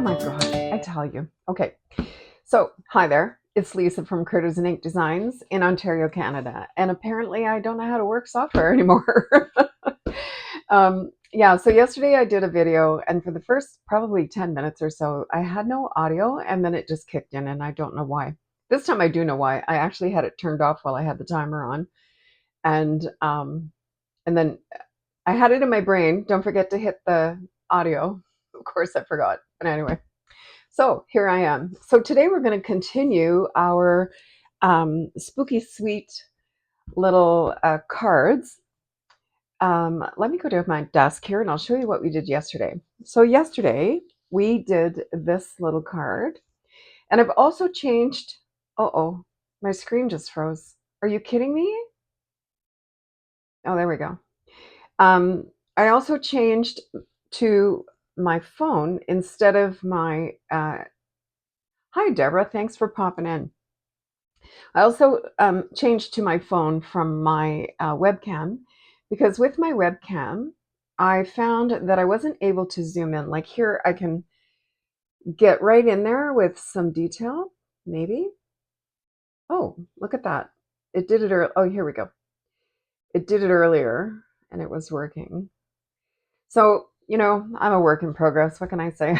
my gosh, I tell you. Okay, so hi there. It's Lisa from Critters'n Ink Designs in Ontario, Canada. And apparently I don't know how to work software anymore. Yeah, so yesterday I did a video, and for the first probably 10 minutes or so, I had no audio, and then it just kicked in, and I don't know why. This time I do know why. I actually had it turned off while I had the timer on. And then I had it in my brain. Don't forget to hit the audio. Of course, I forgot. But anyway, so here I am. So today we're going to continue our spooky sweet little cards. Let me go to my desk here and I'll show you what we did yesterday. So yesterday we did this little card, and I've also changed. Oh, my screen just froze. Are you kidding me? Oh, there we go. I also changed to my phone instead of my. Hi, Deborah. Thanks for popping in. I also changed to my phone from my webcam, because with my webcam, I found that I wasn't able to zoom in. Like here, I can get right in there with some detail, maybe. Oh, look at that. It did it. Oh, here we go. It did it earlier and it was working. So, I'm a work in progress. What can I say?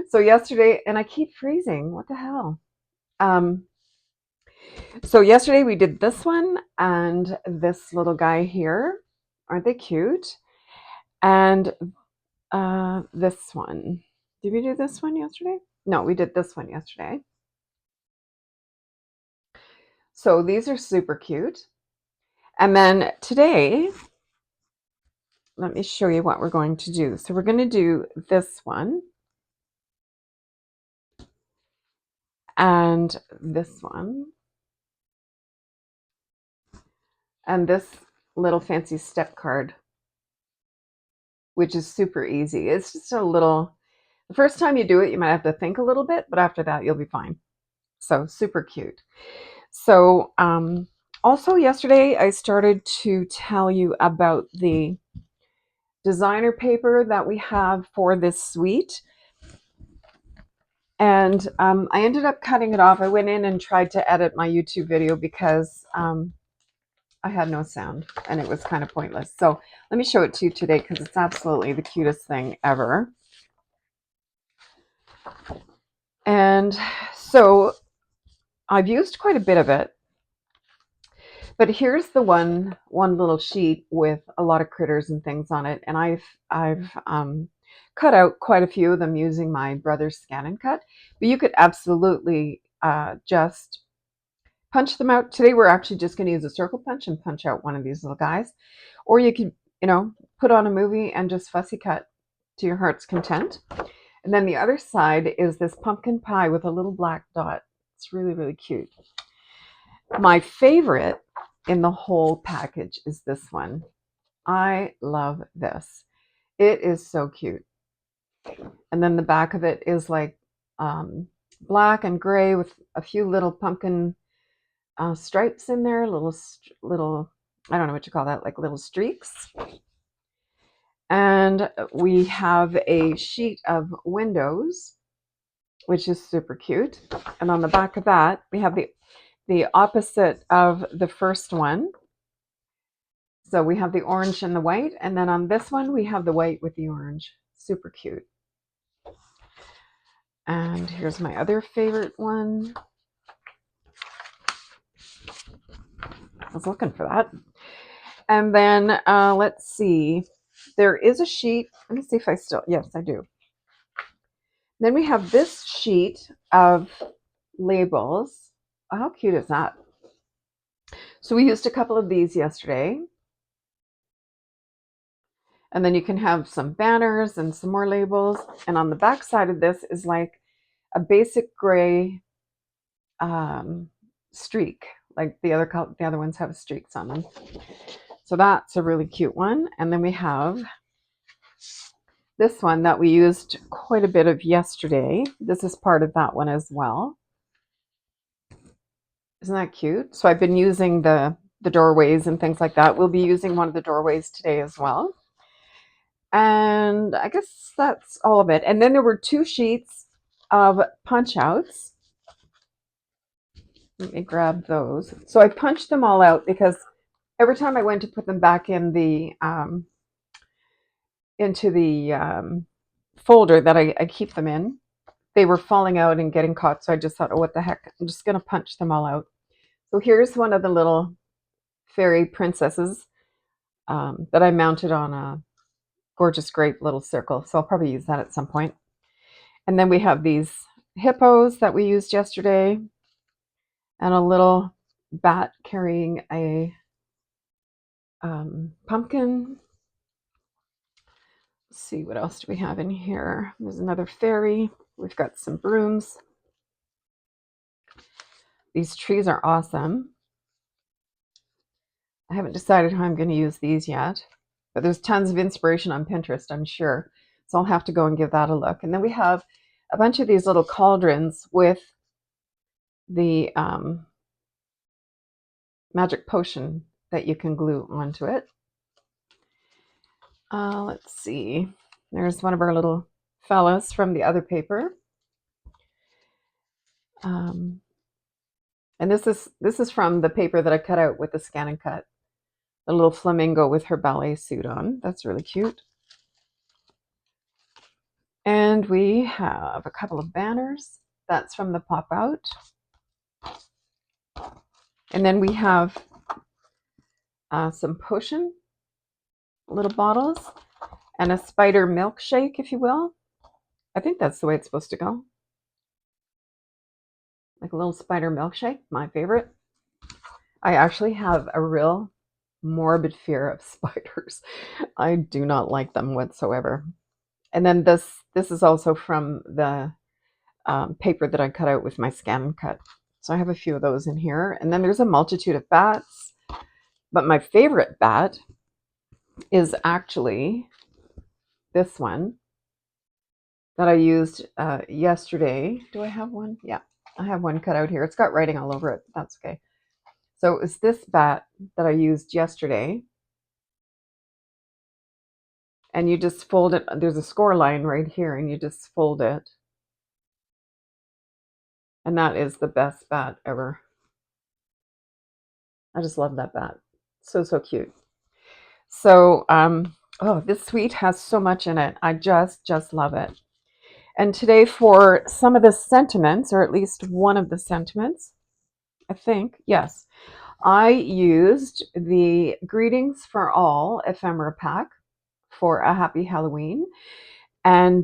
So yesterday, and I keep freezing. What the hell? So yesterday we did this one and this little guy here. Aren't they cute? And this one. Did we do this one yesterday? No, we did this one yesterday. So these are super cute. And then today, let me show you what we're going to do. So we're going to do this one and this one and this little fancy step card, which is super easy. It's just a little, the first time you do it, you might have to think a little bit, but after that, you'll be fine. So super cute. So also yesterday, I started to tell you about the designer paper that we have for this suite. And I ended up cutting it off. I went in and tried to edit my YouTube video because I had no sound and it was kind of pointless. So let me show it to you today because it's absolutely the cutest thing ever. And so I've used quite a bit of it. But here's the one little sheet with a lot of critters and things on it. And I've cut out quite a few of them using my brother's Scan and Cut. But you could absolutely just punch them out. Today we're actually just going to use a circle punch and punch out one of these little guys. Or you could, put on a movie and just fussy cut to your heart's content. And then the other side is this pumpkin pie with a little black dot. It's really, really cute. My favorite in the whole package is this one. I love this. It is so cute. And then the back of it is like black and gray with a few little pumpkin stripes in there, little, I don't know what you call that, like little streaks. And we have a sheet of windows, which is super cute. And on the back of that, we have the opposite of the first one. So we have the orange and the white, and then on this one we have the white with the orange. Super cute. And here's my other favorite one. I was looking for that. And then let's see. There is a sheet. Let me see if I still, yes, I do. Then we have this sheet of labels. How cute is that? So we used a couple of these yesterday. And then you can have some banners and some more labels. And on the back side of this is like a basic gray streak, like the other ones have streaks on them. So that's a really cute one. And then we have this one that we used quite a bit of yesterday. This is part of that one as well. Isn't that cute? So I've been using the doorways and things like that. We'll be using one of the doorways today as well. And I guess that's all of it. And then there were 2 sheets of punch outs. Let me grab those. So I punched them all out because every time I went to put them back in the into the folder that I keep them in, they were falling out and getting caught. So I just thought, oh, what the heck? I'm just going to punch them all out. So here's one of the little fairy princesses that I mounted on a gorgeous, great little circle. So I'll probably use that at some point. And then we have these hippos that we used yesterday and a little bat carrying a pumpkin. Let's see, what else do we have in here? There's another fairy. We've got some brooms. These trees are awesome. I haven't decided how I'm going to use these yet, but there's tons of inspiration on Pinterest, I'm sure. So I'll have to go and give that a look. And then we have a bunch of these little cauldrons with the magic potion that you can glue onto it. Let's see. There's one of our little fellas from the other paper. And this is from the paper that I cut out with the Scan and Cut. The little flamingo with her ballet suit on. That's really cute. And we have a couple of banners. That's from the Pop Out. And then we have some potion, little bottles, and a spider milkshake, if you will. I think that's the way it's supposed to go. Like a little spider milkshake, my favorite. I actually have a real morbid fear of spiders. I do not like them whatsoever. And then this is also from the paper that I cut out with my Scan and Cut. So I have a few of those in here. And then there's a multitude of bats. But my favorite bat is actually this one that I used yesterday. Do I have one? Yeah, I have one cut out here. It's got writing all over it. That's okay. So it's this bat that I used yesterday. And you just fold it. There's a score line right here, and you just fold it. And that is the best bat ever. I just love that bat. So, so cute. So, oh, this suite has so much in it. I just love it. And today for some of the sentiments, or at least one of the sentiments, I think, yes, I used the Greetings for All ephemera pack for a happy Halloween. And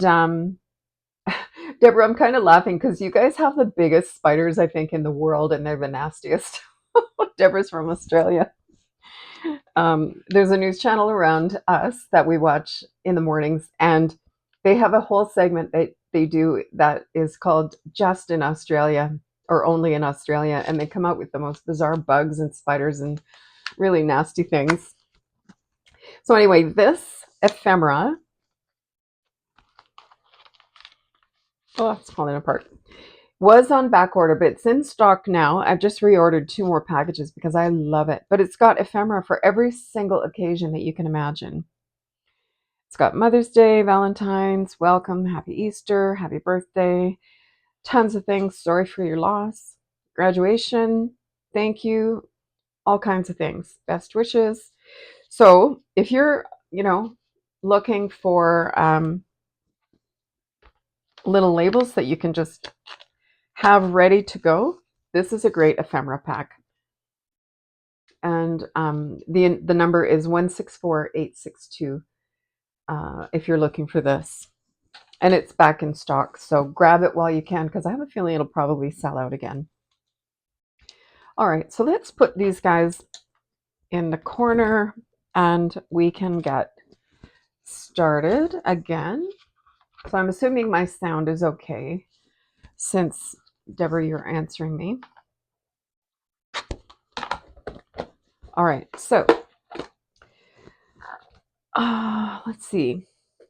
Deborah, I'm kind of laughing because you guys have the biggest spiders, I think, in the world, and they're the nastiest. Deborah's from Australia. There's a news channel around us that we watch in the mornings, and they have a whole segment that they do that is called Just in Australia or Only in Australia, and they come out with the most bizarre bugs and spiders and really nasty things. So anyway, this ephemera, oh, it's falling apart, was on back order, but it's in stock now. I've just reordered 2 more packages because I love it. But it's got ephemera for every single occasion that you can imagine. It's got Mother's Day, Valentine's, welcome, happy Easter, happy birthday, tons of things, sorry for your loss, graduation, thank you, all kinds of things, best wishes. So if you're, looking for little labels that you can just have ready to go, this is a great ephemera pack. And the number is 164862 if you're looking for this. And it's back in stock, so grab it while you can because I have a feeling it'll probably sell out again. All right, so let's put these guys in the corner and we can get started again. So I'm assuming my sound is okay since, Deborah, you're answering me. All right, so let's see.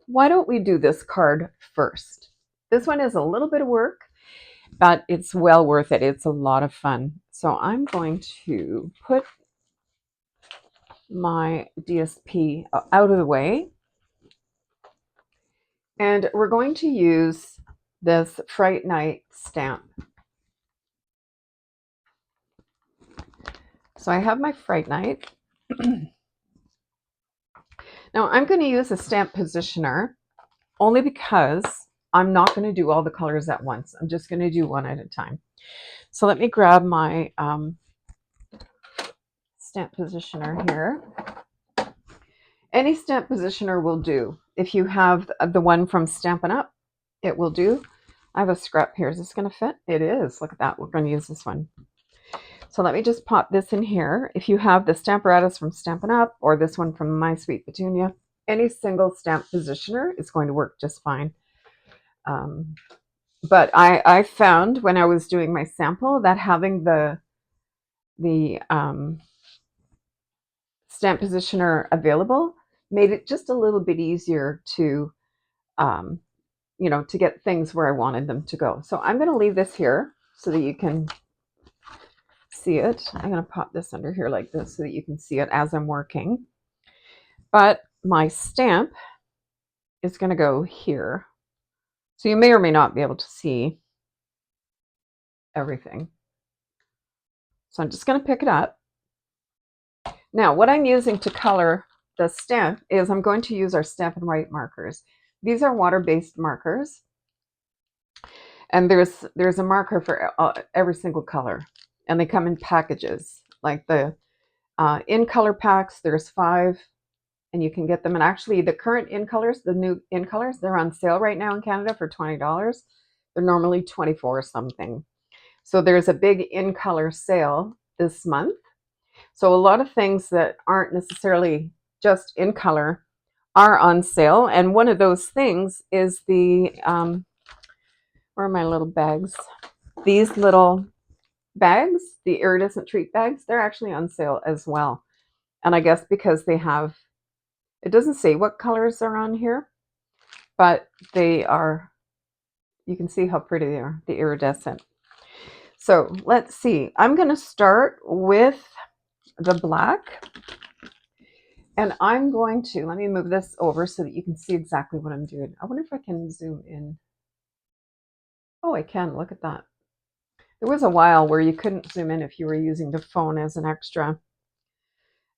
Why don't we do this card first? This one is a little bit of work, but it's well worth it. It's a lot of fun. So I'm going to put my DSP out of the way. And we're going to use this Fright Night stamp. So I have my Fright Night. Now I'm going to use a stamp positioner only because I'm not going to do all the colors at once. I'm just going to do one at a time. So let me grab my stamp positioner here. Any stamp positioner will do. If you have the one from Stampin' Up, it will do. I have a scrap here. Is this going to fit? It is. Look at that. We're going to use this one. So let me just pop this in here. If you have the Stamparatus from Stampin' Up or this one from My Sweet Petunia, any single stamp positioner is going to work just fine. But I found when I was doing my sample that having the stamp positioner available made it just a little bit easier to to get things where I wanted them to go. So I'm going to leave this here so that you can see it. I'm going to pop this under here like this so that you can see it as I'm working. But my stamp is going to go here. So you may or may not be able to see everything. So I'm just going to pick it up. Now, what I'm using to color the stamp is I'm going to use our Stampin' Write markers. These are water-based markers. And there's a marker for every single color. And they come in packages. Like the in color packs, there's 5. And you can get them. And actually, the current in colors, the new in colors, they're on sale right now in Canada for $20. They're normally $24 something. So there's a big in color sale this month. So a lot of things that aren't necessarily just in color are on sale. And one of those things is the, where are my little bags? These little bags, the iridescent treat bags, they're actually on sale as well. And I guess because they have, it doesn't say what colors are on here, but they are, you can see how pretty they are, the iridescent. So let's see. I'm going to start with the black. And I'm going to, let me move this over so that you can see exactly what I'm doing. I wonder if I can zoom in. Oh, I can. Look at that. There was a while where you couldn't zoom in if you were using the phone as an extra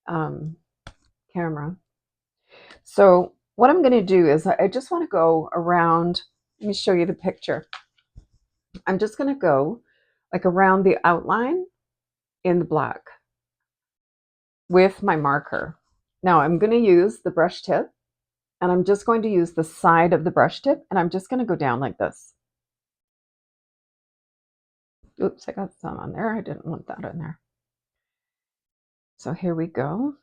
camera. So what I'm going to do is I just want to go around. Let me show you the picture. I'm just going to go like around the outline in the black with my marker. Now I'm going to use the brush tip, and I'm just going to use the side of the brush tip, and I'm just going to go down like this. Oops, I got some on there. I didn't want that on there. So here we go.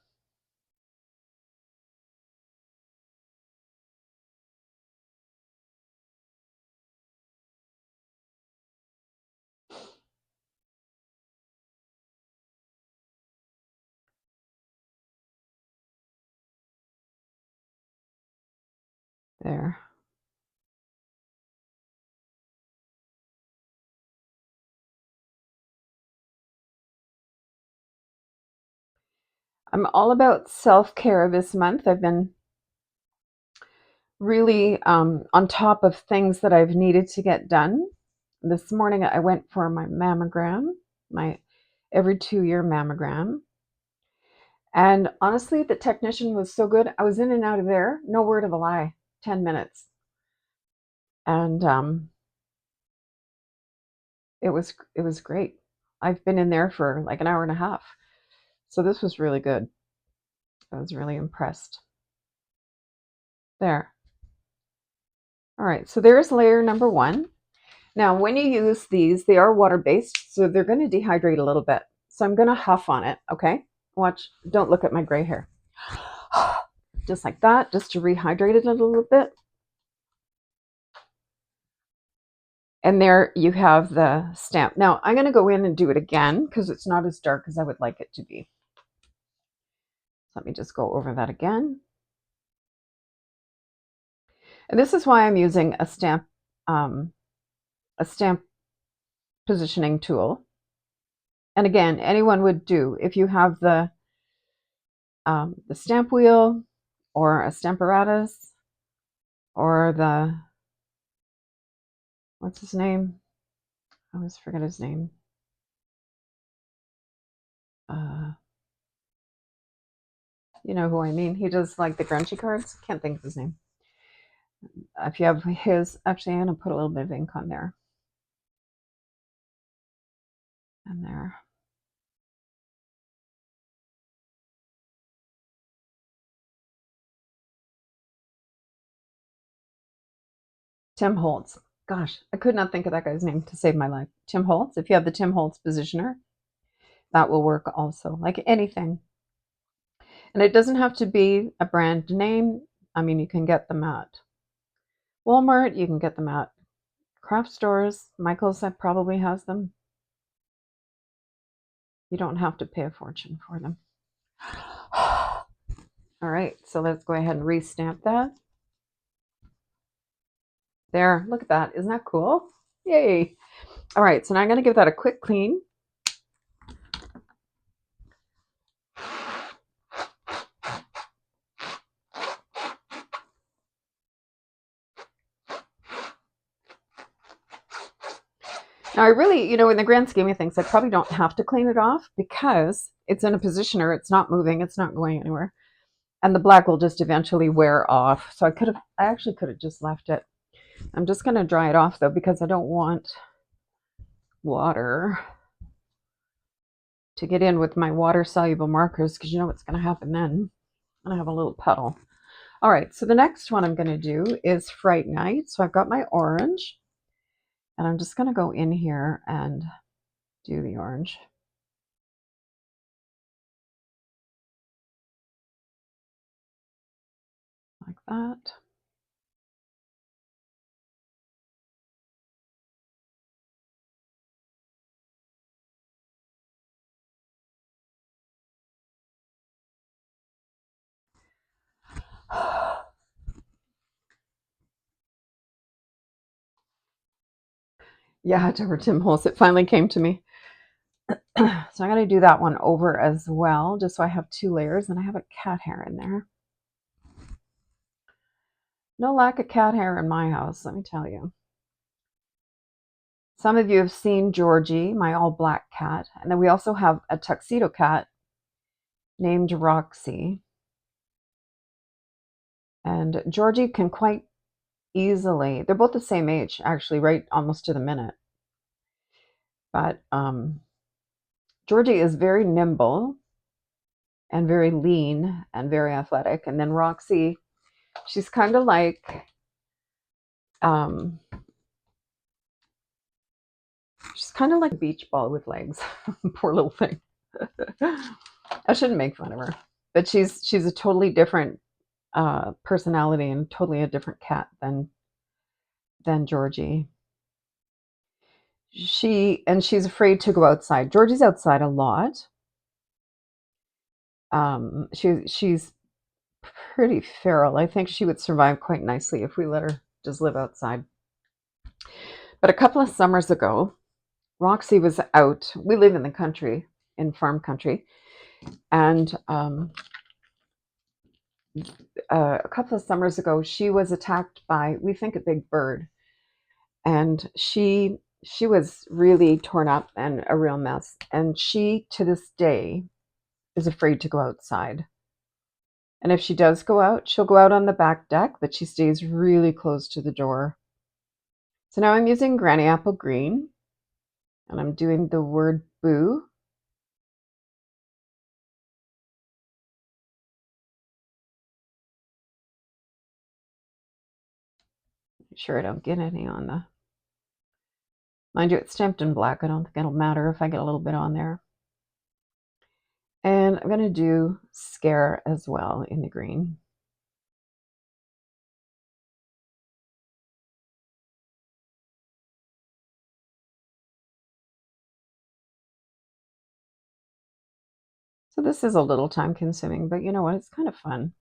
There. I'm all about self-care this month. I've been really on top of things that I've needed to get done. This morning I went for my mammogram, my every 2-year mammogram. And honestly, the technician was so good. I was in and out of there, no word of a lie, 10 minutes. And it was great. I've been in there for like an hour and a half. So this was really good. I was really impressed. There. All right, so there's layer number 1. Now, when you use these, they are water-based, so they're going to dehydrate a little bit. So I'm going to huff on it, okay? Watch, don't look at my gray hair. Just like that, just to rehydrate it a little bit. And there you have the stamp. Now, I'm going to go in and do it again because it's not as dark as I would like it to be. Let me just go over that again. And this is why I'm using a stamp positioning tool. And again, anyone would do. If you have the stamp wheel or a Stamparatus or the, what's his name? I always forget his name. You know who I mean. He does like the Grunchy cards. Can't think of his name. If you have his, actually, I'm going to put a little bit of ink on there. And there. Tim Holtz. Gosh, I could not think of that guy's name to save my life. Tim Holtz. If you have the Tim Holtz positioner, that will work also. Like anything. And it doesn't have to be a brand name. I mean, you can get them at Walmart. You can get them at craft stores. Michael's probably has them. You don't have to pay a fortune for them. All right, so let's go ahead and restamp that. There, look at that. Isn't that cool? Yay. All right, so now I'm going to give that a quick clean. Now, I really, in the grand scheme of things, I probably don't have to clean it off because it's in a positioner. It's not moving. It's not going anywhere. And the black will just eventually wear off. So I actually could have just left it. I'm just going to dry it off, though, because I don't want water to get in with my water-soluble markers, because you know what's going to happen then. I'm going to have a little puddle. All right, so the next one I'm going to do is Fright Night. So I've got my orange, and I'm just going to go in here and do the orange. Like that. Yeah, Deborah Tim Holtz, it finally came to me. So I'm going to do that one over as well, just so I have 2 layers, and I have a cat hair in there. No lack of cat hair in my house, let me tell you. Some of you have seen Georgie, my all-black cat, and then we also have a tuxedo cat named Roxy. And Georgie can quite easily, they're both the same age, actually, right almost to the minute. But Georgie is very nimble and very lean and very athletic. And then Roxy, she's kind of like, she's kind of like a beach ball with legs. Poor little thing. I shouldn't make fun of her, but she's a totally different personality and totally a different cat than Georgie. She's afraid to go outside. Georgie's outside a lot. She's pretty feral. I think she would survive quite nicely if we let her just live outside. But a couple of summers ago, Roxy was out. We live in the country, in farm country, and a couple of summers ago, she was attacked by, we think, a big bird, and she was really torn up and a real mess. And she, to this day, is afraid to go outside. And if she does go out, she'll go out on the back deck, but she stays really close to the door. So now I'm using Granny Apple Green, and I'm doing the word boo. Make sure I don't get any on the... Mind you, it's stamped in black. I don't think it'll matter if I get a little bit on there. And I'm going to do Scare as well in the green. So this is a little time consuming, but you know what? It's kind of fun.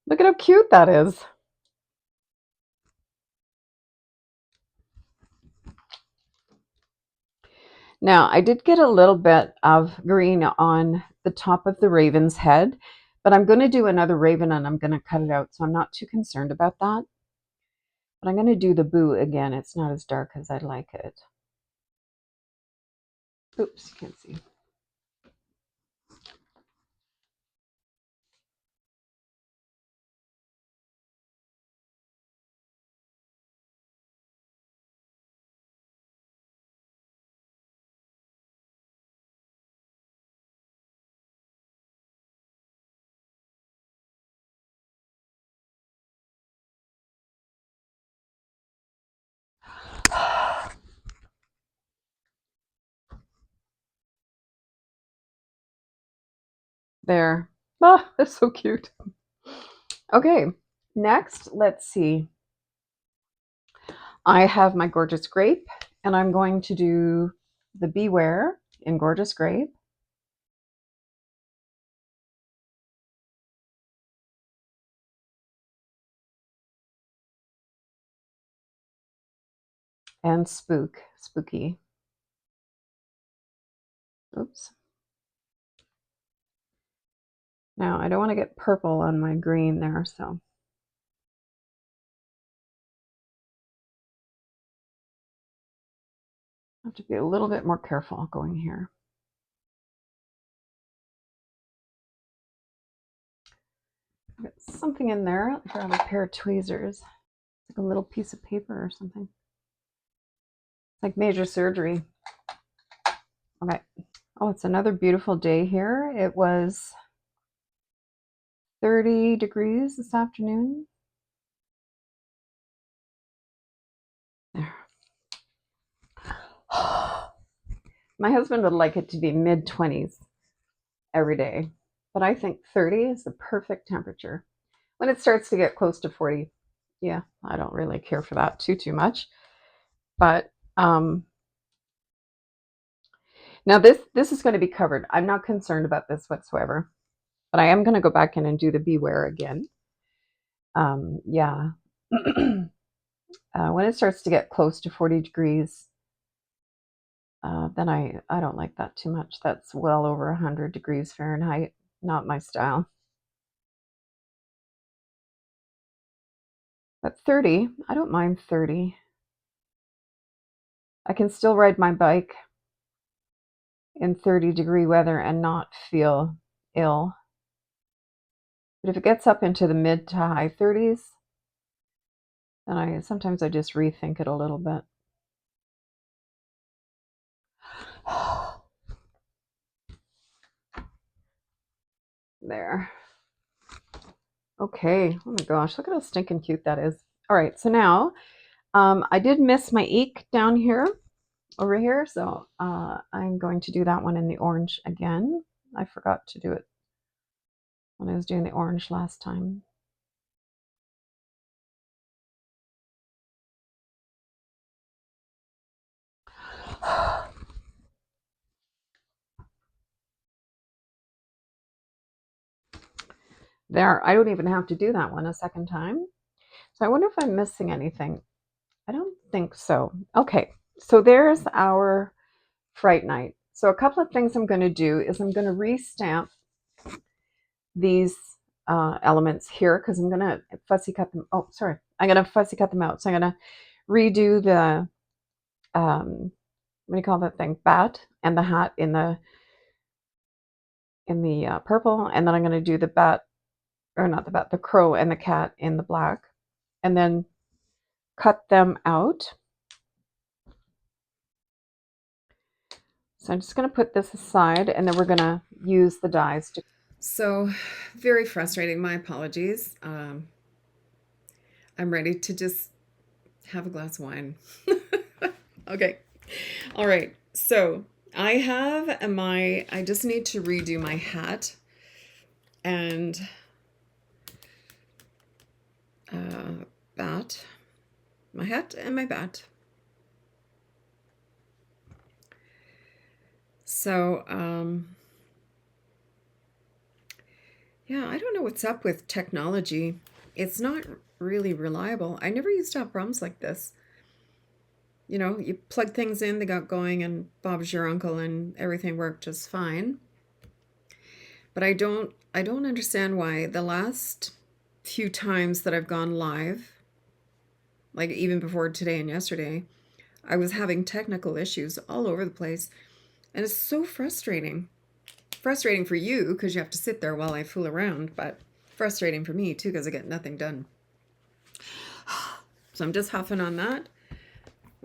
Look at how cute that is. Now, I did get a little bit of green on the top of the raven's head, but I'm going to do another raven and I'm going to cut it out, so I'm not too concerned about that. But I'm going to do the boo again. It's not as dark as I'd like it. Oops, you can't see. There. Ah, that's so cute. Okay, next, let's see. I have my Gorgeous Grape, and I'm going to do the Beware in Gorgeous Grape. And Spooky. Oops. Now, I don't want to get purple on my green there, so. I have to be a little bit more careful going here. I've got something in there. I'll grab a pair of tweezers. It's like a little piece of paper or something. It's like major surgery. Okay. Oh, it's another beautiful day here. It was 30 degrees this afternoon. There. My husband would like it to be mid-20s every day, but I think 30 is the perfect temperature. When it starts to get close to 40, yeah, I don't really care for that too much. But now this is going to be covered. I'm not concerned about this whatsoever, but I am going to go back in and do the Beware again. Yeah. When it starts to get close to 40 degrees, then I don't like that too much. That's well over 100 degrees Fahrenheit. Not my style. But 30, I don't mind 30. I can still ride my bike in 30-degree weather and not feel ill. But if it gets up into the mid to high 30s, then sometimes I just rethink it a little bit. There. Okay. Oh my gosh, look at how stinking cute that is. All right, so now I did miss my eek down here, over here, so I'm going to do that one in the orange again. I forgot to do it when I was doing the orange last time. There, I don't even have to do that one a second time. So I wonder if I'm missing anything. I don't think so. Okay, so there's our Fright Night. So a couple of things I'm going to do is I'm going to restamp these elements here because I'm going to fussy cut them. Oh, sorry. I'm going to fussy cut them out. So I'm going to redo the, what do you call that thing? Bat and the hat in the purple. And then I'm going to do the bat, or not the bat, the crow and the cat in the black. And then cut them out. So I'm just going to put this aside and then we're going to use the dies to. So very frustrating. My apologies. I'm ready to just have a glass of wine. Okay. All right. So I have I just need to redo my hat and bat. My hat and my bat. So, yeah, I don't know what's up with technology. It's not really reliable. I never used to have problems like this. you know, you plug things in, they got going, and Bob's your uncle, and everything worked just fine. But I don't understand why the last few times that I've gone live, like even before today and yesterday, I was having technical issues all over the place. And it's so frustrating. Frustrating for you because you have to sit there while I fool around, but frustrating for me too because I get nothing done. So I'm just huffing on that.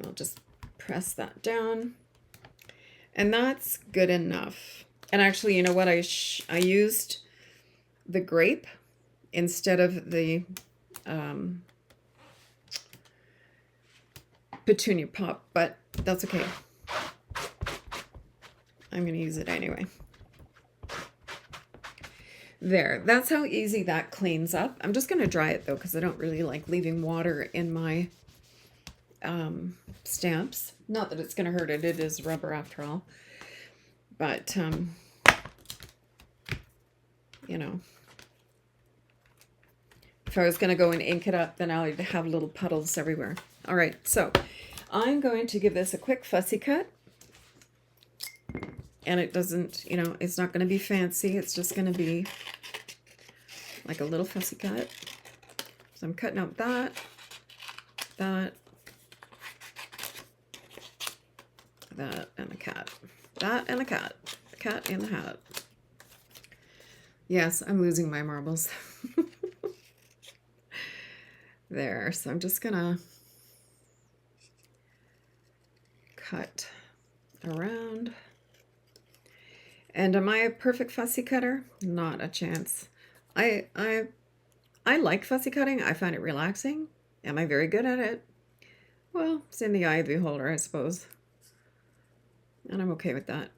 I'll just press that down. And that's good enough. And actually, you know what? I used the grape instead of the petunia pop, but that's okay. I'm going to use it anyway. There, that's how easy that cleans up. I'm just going to dry it though, because I don't really like leaving water in my stamps. Not that it's going to hurt it. It is rubber after all. But, you know, if I was going to go and ink it up, then I'd have little puddles everywhere. All right, so I'm going to give this a quick fussy cut. And it doesn't, you know, it's not going to be fancy. It's just going to be like a little fussy cut. So I'm cutting out that, that, that, and the cat. That and the cat. The cat and the hat. Yes, I'm losing my marbles. There, so I'm just going to cut around. And am I a perfect fussy cutter? Not a chance. I like fussy cutting. I find it relaxing. Am I very good at it? Well, it's in the eye of the beholder, I suppose. And I'm okay with that.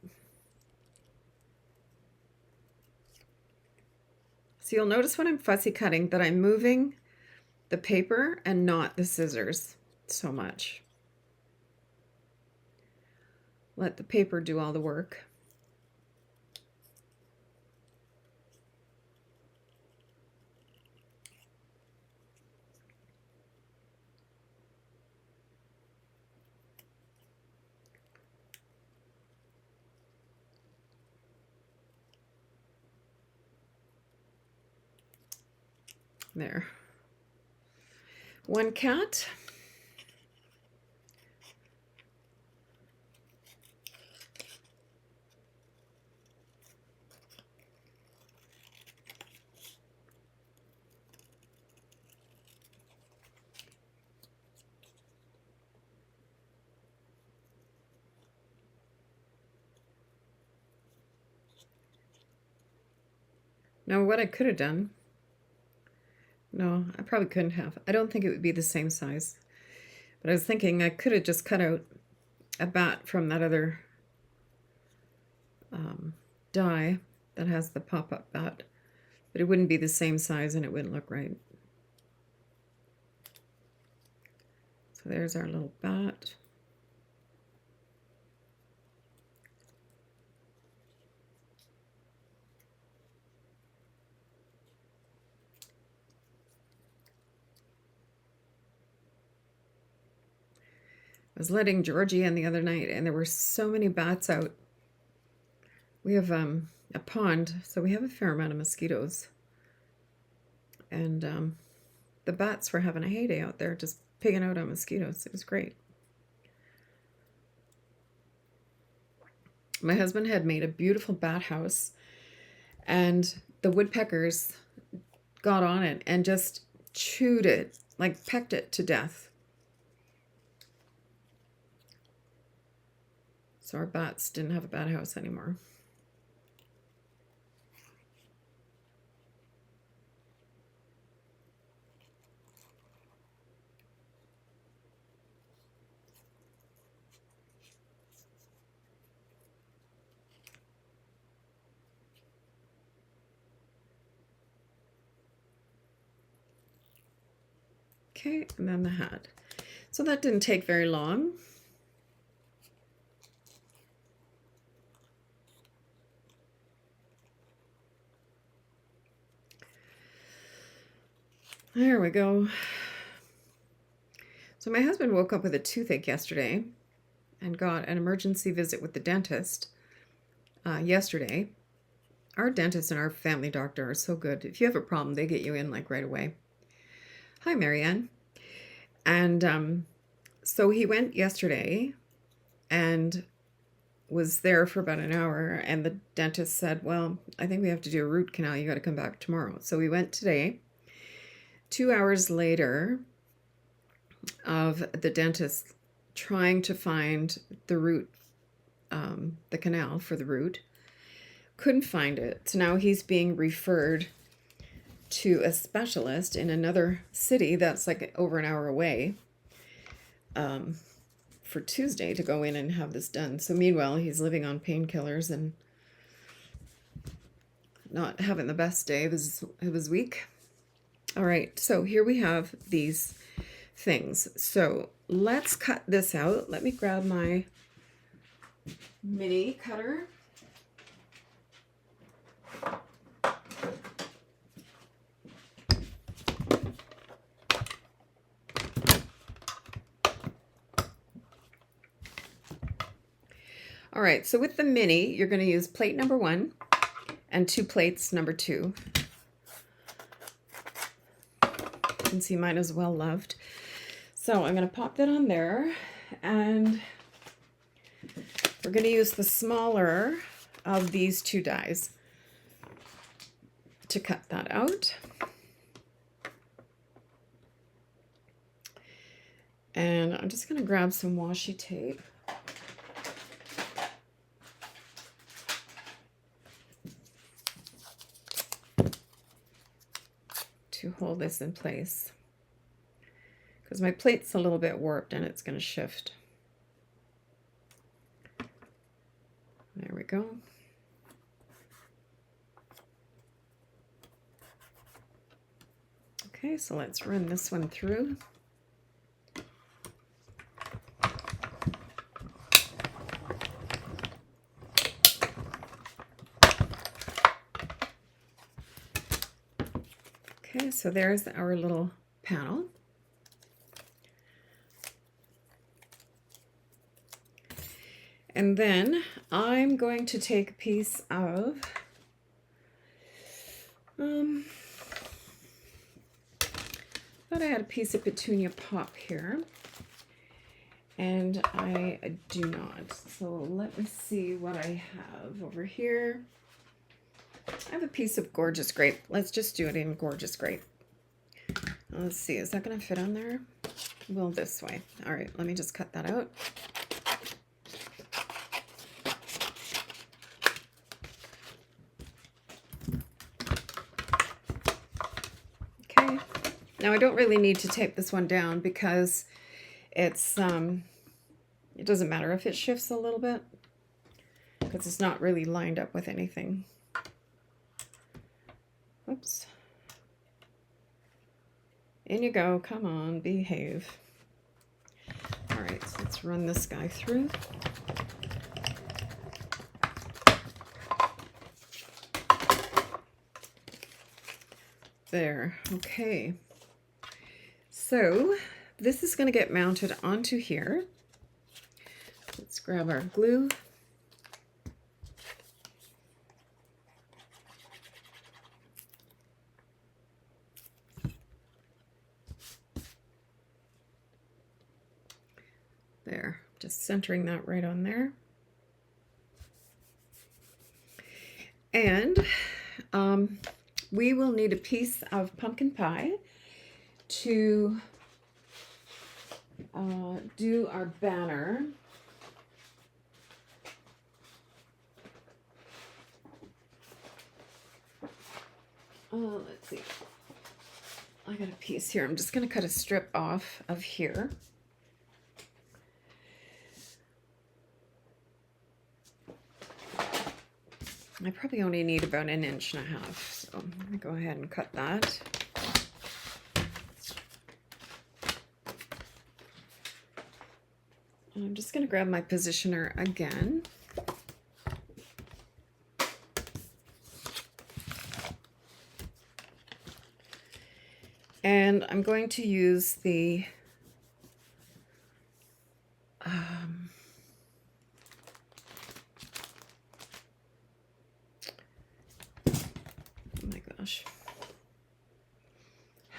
So you'll notice when I'm fussy cutting that I'm moving the paper and not the scissors so much. Let the paper do all the work. There. One cat. Now what I could have done, no, I probably couldn't have. I don't think it would be the same size. But I was thinking I could have just cut out a bat from that other die that has the pop-up bat. But it wouldn't be the same size and it wouldn't look right. So there's our little bat. I was letting Georgie in the other night and there were so many bats out. We have a pond, so we have a fair amount of mosquitoes. And the bats were having a heyday out there just pigging out on mosquitoes. It was great. My husband had made a beautiful bat house and the woodpeckers got on it and just chewed it, like pecked it to death. So our bats didn't have a bat house anymore. Okay, and then the hat. So that didn't take very long. There we go. So my husband woke up with a toothache yesterday and got an emergency visit with the dentist yesterday. Our dentist and our family doctor are so good. If you have a problem, they get you in like right away. Hi, Marianne. And so he went yesterday and was there for about an hour, and the dentist said, well, I think we have to do a root canal. You got to come back tomorrow. So we went today. 2 hours later of the dentist trying to find the root, the canal for the root, couldn't find it. So now he's being referred to a specialist in another city that's like over an hour away for Tuesday to go in and have this done. So meanwhile, he's living on painkillers and not having the best day of his week. All right, so here we have these things. So let's cut this out. Let me grab my mini cutter. All right, so with the mini, you're going to use plate number 1 and 2 plates number 2. You can see mine is well loved. So I'm going to pop that on there, and we're going to use the smaller of these 2 dies to cut that out. And I'm just going to grab some washi tape. To hold this in place, because my plate's a little bit warped and it's going to shift. There we go. Okay, so let's run this one through. Okay, so there's our little panel. And then I'm going to take a piece of thought I had a piece of petunia pop here, and I do not. So let me see what I have over here. I have a piece of gorgeous grape. Let's just do it in gorgeous grape. Let's see, is that going to fit on there? Well, this way. All right, let me just cut that out. Okay, now I don't really need to tape this one down because it's it doesn't matter if it shifts a little bit because it's not really lined up with anything. Oops. In you go. Come on, behave. All right, so let's run this guy through. There. Okay. So this is going to get mounted onto here. Let's grab our glue. There, just centering that right on there. And we will need a piece of pumpkin pie to do our banner. Let's see. I got a piece here. I'm just going to cut a strip off of here. I probably only need about 1.5 inches, so I'm going to go ahead and cut that. And I'm just going to grab my positioner again. And I'm going to use the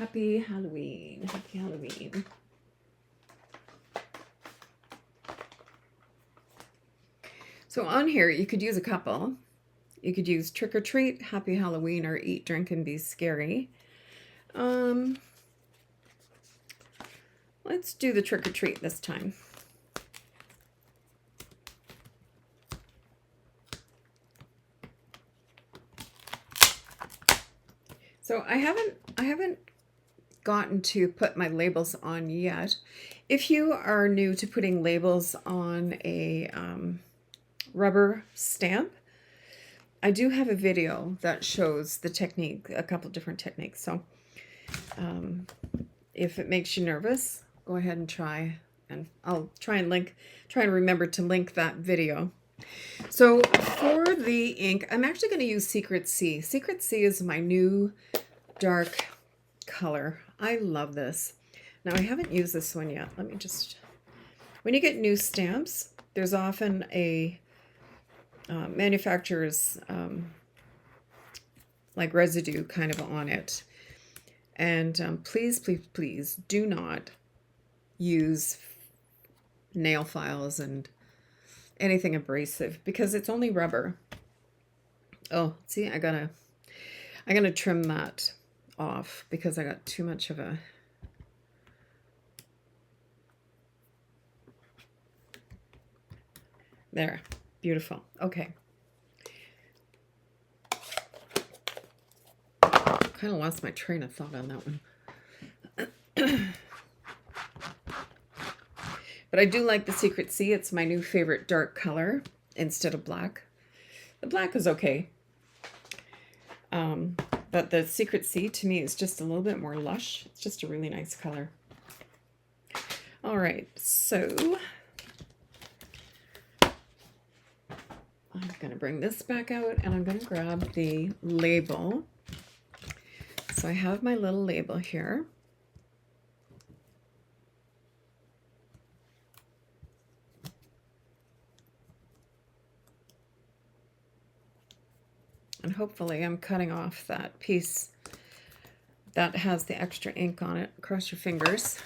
Happy Halloween. Happy Halloween. So on here, you could use a couple. You could use Trick or Treat, Happy Halloween, or Eat, Drink, and Be Scary. Let's do the Trick or Treat this time. So I haven't gotten to put my labels on yet. If you are new to putting labels on a rubber stamp, I do have a video that shows the technique, a couple different techniques. So if it makes you nervous, go ahead and try, and I'll try and remember to link that video. So for the ink, I'm actually going to use Secret C. Secret C is my new dark color. I love this. Now I haven't used this one yet. Let me just, when you get new stamps, there's often a manufacturer's like residue kind of on it. And please, please, please do not use nail files and anything abrasive because it's only rubber. Oh, see, I'm gonna trim that off because I got too much of a there. Beautiful. Okay. Kind of lost my train of thought on that one. But I do like the Secret C. It's my new favorite dark color instead of black. The black is okay. But the Secret C to me is just a little bit more lush. It's just a really nice color. All right, so I'm going to bring this back out and I'm going to grab the label. So I have my little label here. And hopefully I'm cutting off that piece that has the extra ink on it. Cross your fingers.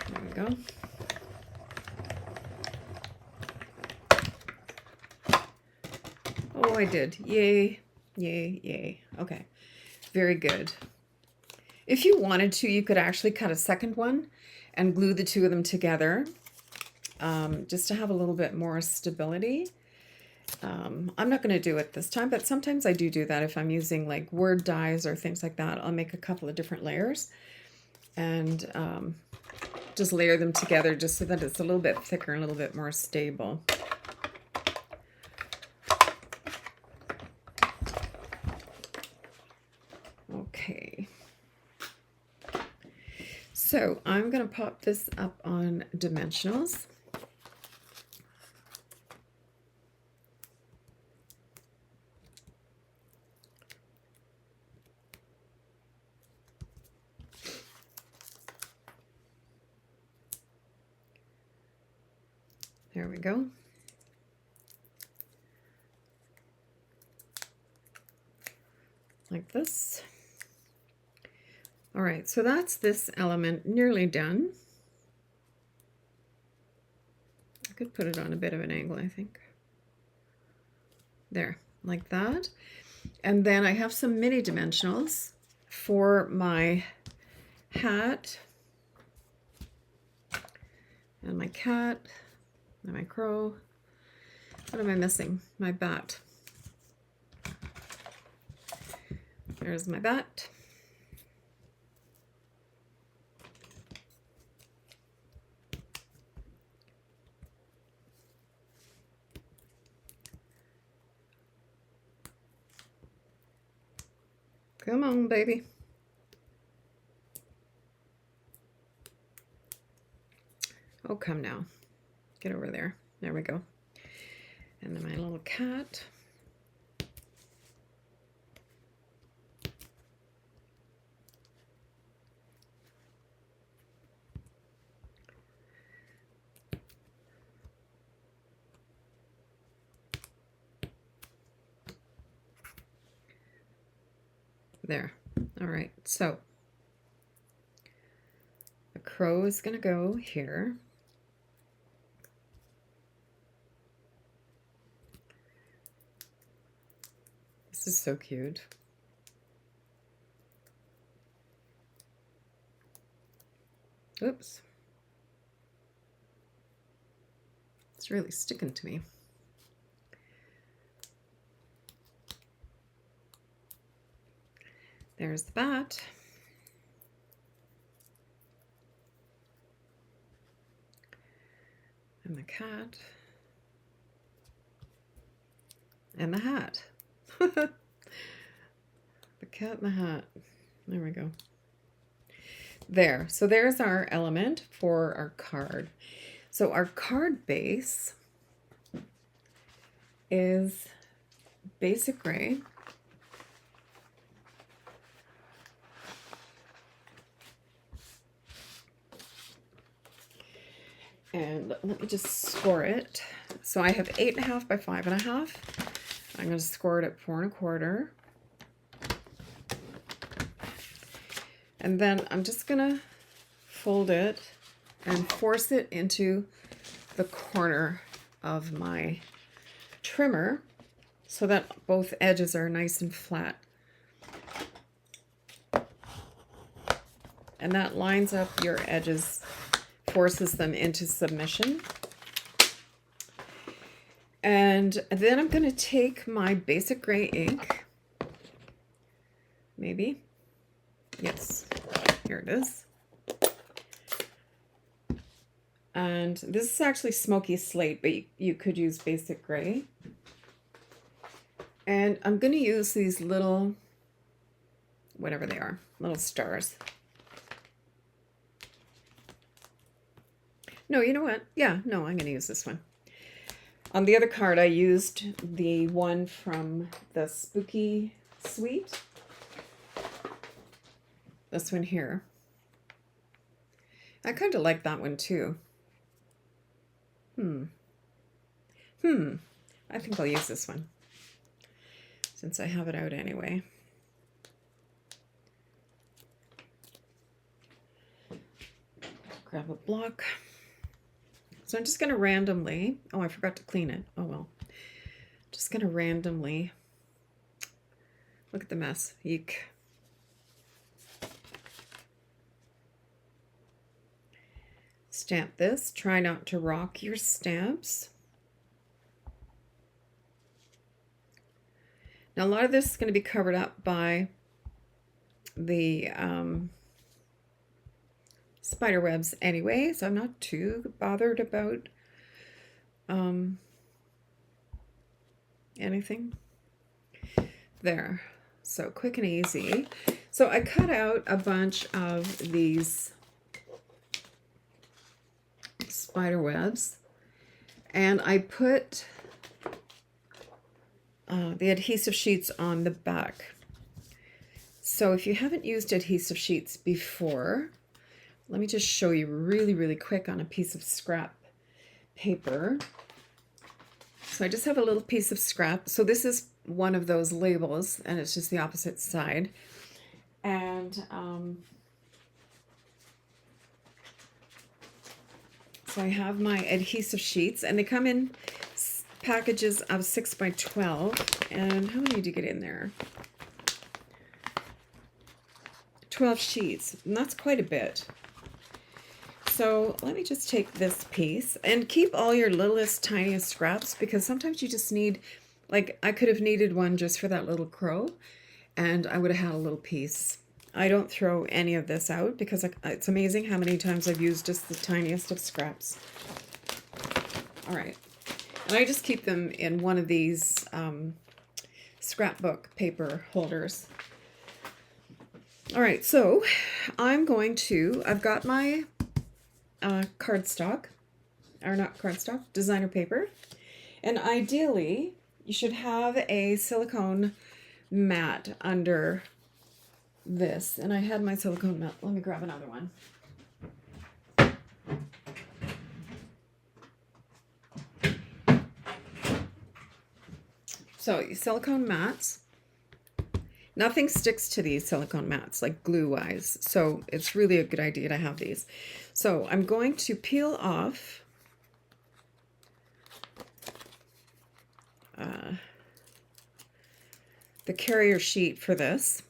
There we go. Oh, I did. Yay, yay, yay. Okay, very good. If you wanted to, you could actually cut a second one and glue the two of them together just to have a little bit more stability. I'm not going to do it this time, but sometimes I do that if I'm using like word dies or things like that. I'll make a couple of different layers and just layer them together just so that it's a little bit thicker and a little bit more stable. Okay. So I'm going to pop this up on dimensionals. There we go. Like this. All right, so that's this element nearly done. I could put it on a bit of an angle, I think. There, like that. And then I have some mini dimensionals for my hat and my cat and my crow. What am I missing? My bat. There's my bat. Come on, baby. Oh, come now. Get over there. There we go. And then my little cat. There. All right, so the crow is going to go here. This is so cute. Oops. It's really sticking to me. There's the bat. And the cat. And the hat. The cat and the hat. There we go. There. So there's our element for our card. So our card base is basic gray. And let me just score it. So I have 8.5 by 5.5. I'm going to score it at 4 1/4. And then I'm just going to fold it and force it into the corner of my trimmer so that both edges are nice and flat. And that lines up your edges, forces them into submission. And then I'm going to take my basic gray ink, maybe, yes, here it is. And this is actually smoky slate, but you could use basic gray. And I'm going to use these little, whatever they are, little stars. No, you know what? Yeah, no, I'm going to use this one. On the other card, I used the one from the Spooky Suite. This one here. I kind of like that one too. I think I'll use this one, since I have it out anyway. Grab a block. So I'm just going to randomly, oh, I forgot to clean it. Oh, well. Just going to randomly, look at the mess. Eek. Stamp this. Try not to rock your stamps. Now, a lot of this is going to be covered up by the spider webs anyway, so I'm not too bothered about anything. There. So quick and easy. So I cut out a bunch of these spider webs and I put the adhesive sheets on the back. So if you haven't used adhesive sheets before, let me just show you really quick on a piece of scrap paper. So I just have a little piece of scrap. So this is one of those labels and it's just the opposite side. And so I have my adhesive sheets and they come in packages of 6 by 12. And how many do you get in there? 12 sheets, and that's quite a bit. So let me just take this piece and keep all your littlest, tiniest scraps, because sometimes you just need, like I could have needed one just for that little crow and I would have had a little piece. I don't throw any of this out because it's amazing how many times I've used just the tiniest of scraps. All right, and I just keep them in one of these scrapbook paper holders. All right, so I've got my cardstock, or not cardstock, designer paper. And ideally, you should have a silicone mat under this. And I had my silicone mat. Let me grab another one. So silicone mats. Nothing sticks to these silicone mats, like glue-wise, so it's really a good idea to have these. So I'm going to peel off the carrier sheet for this.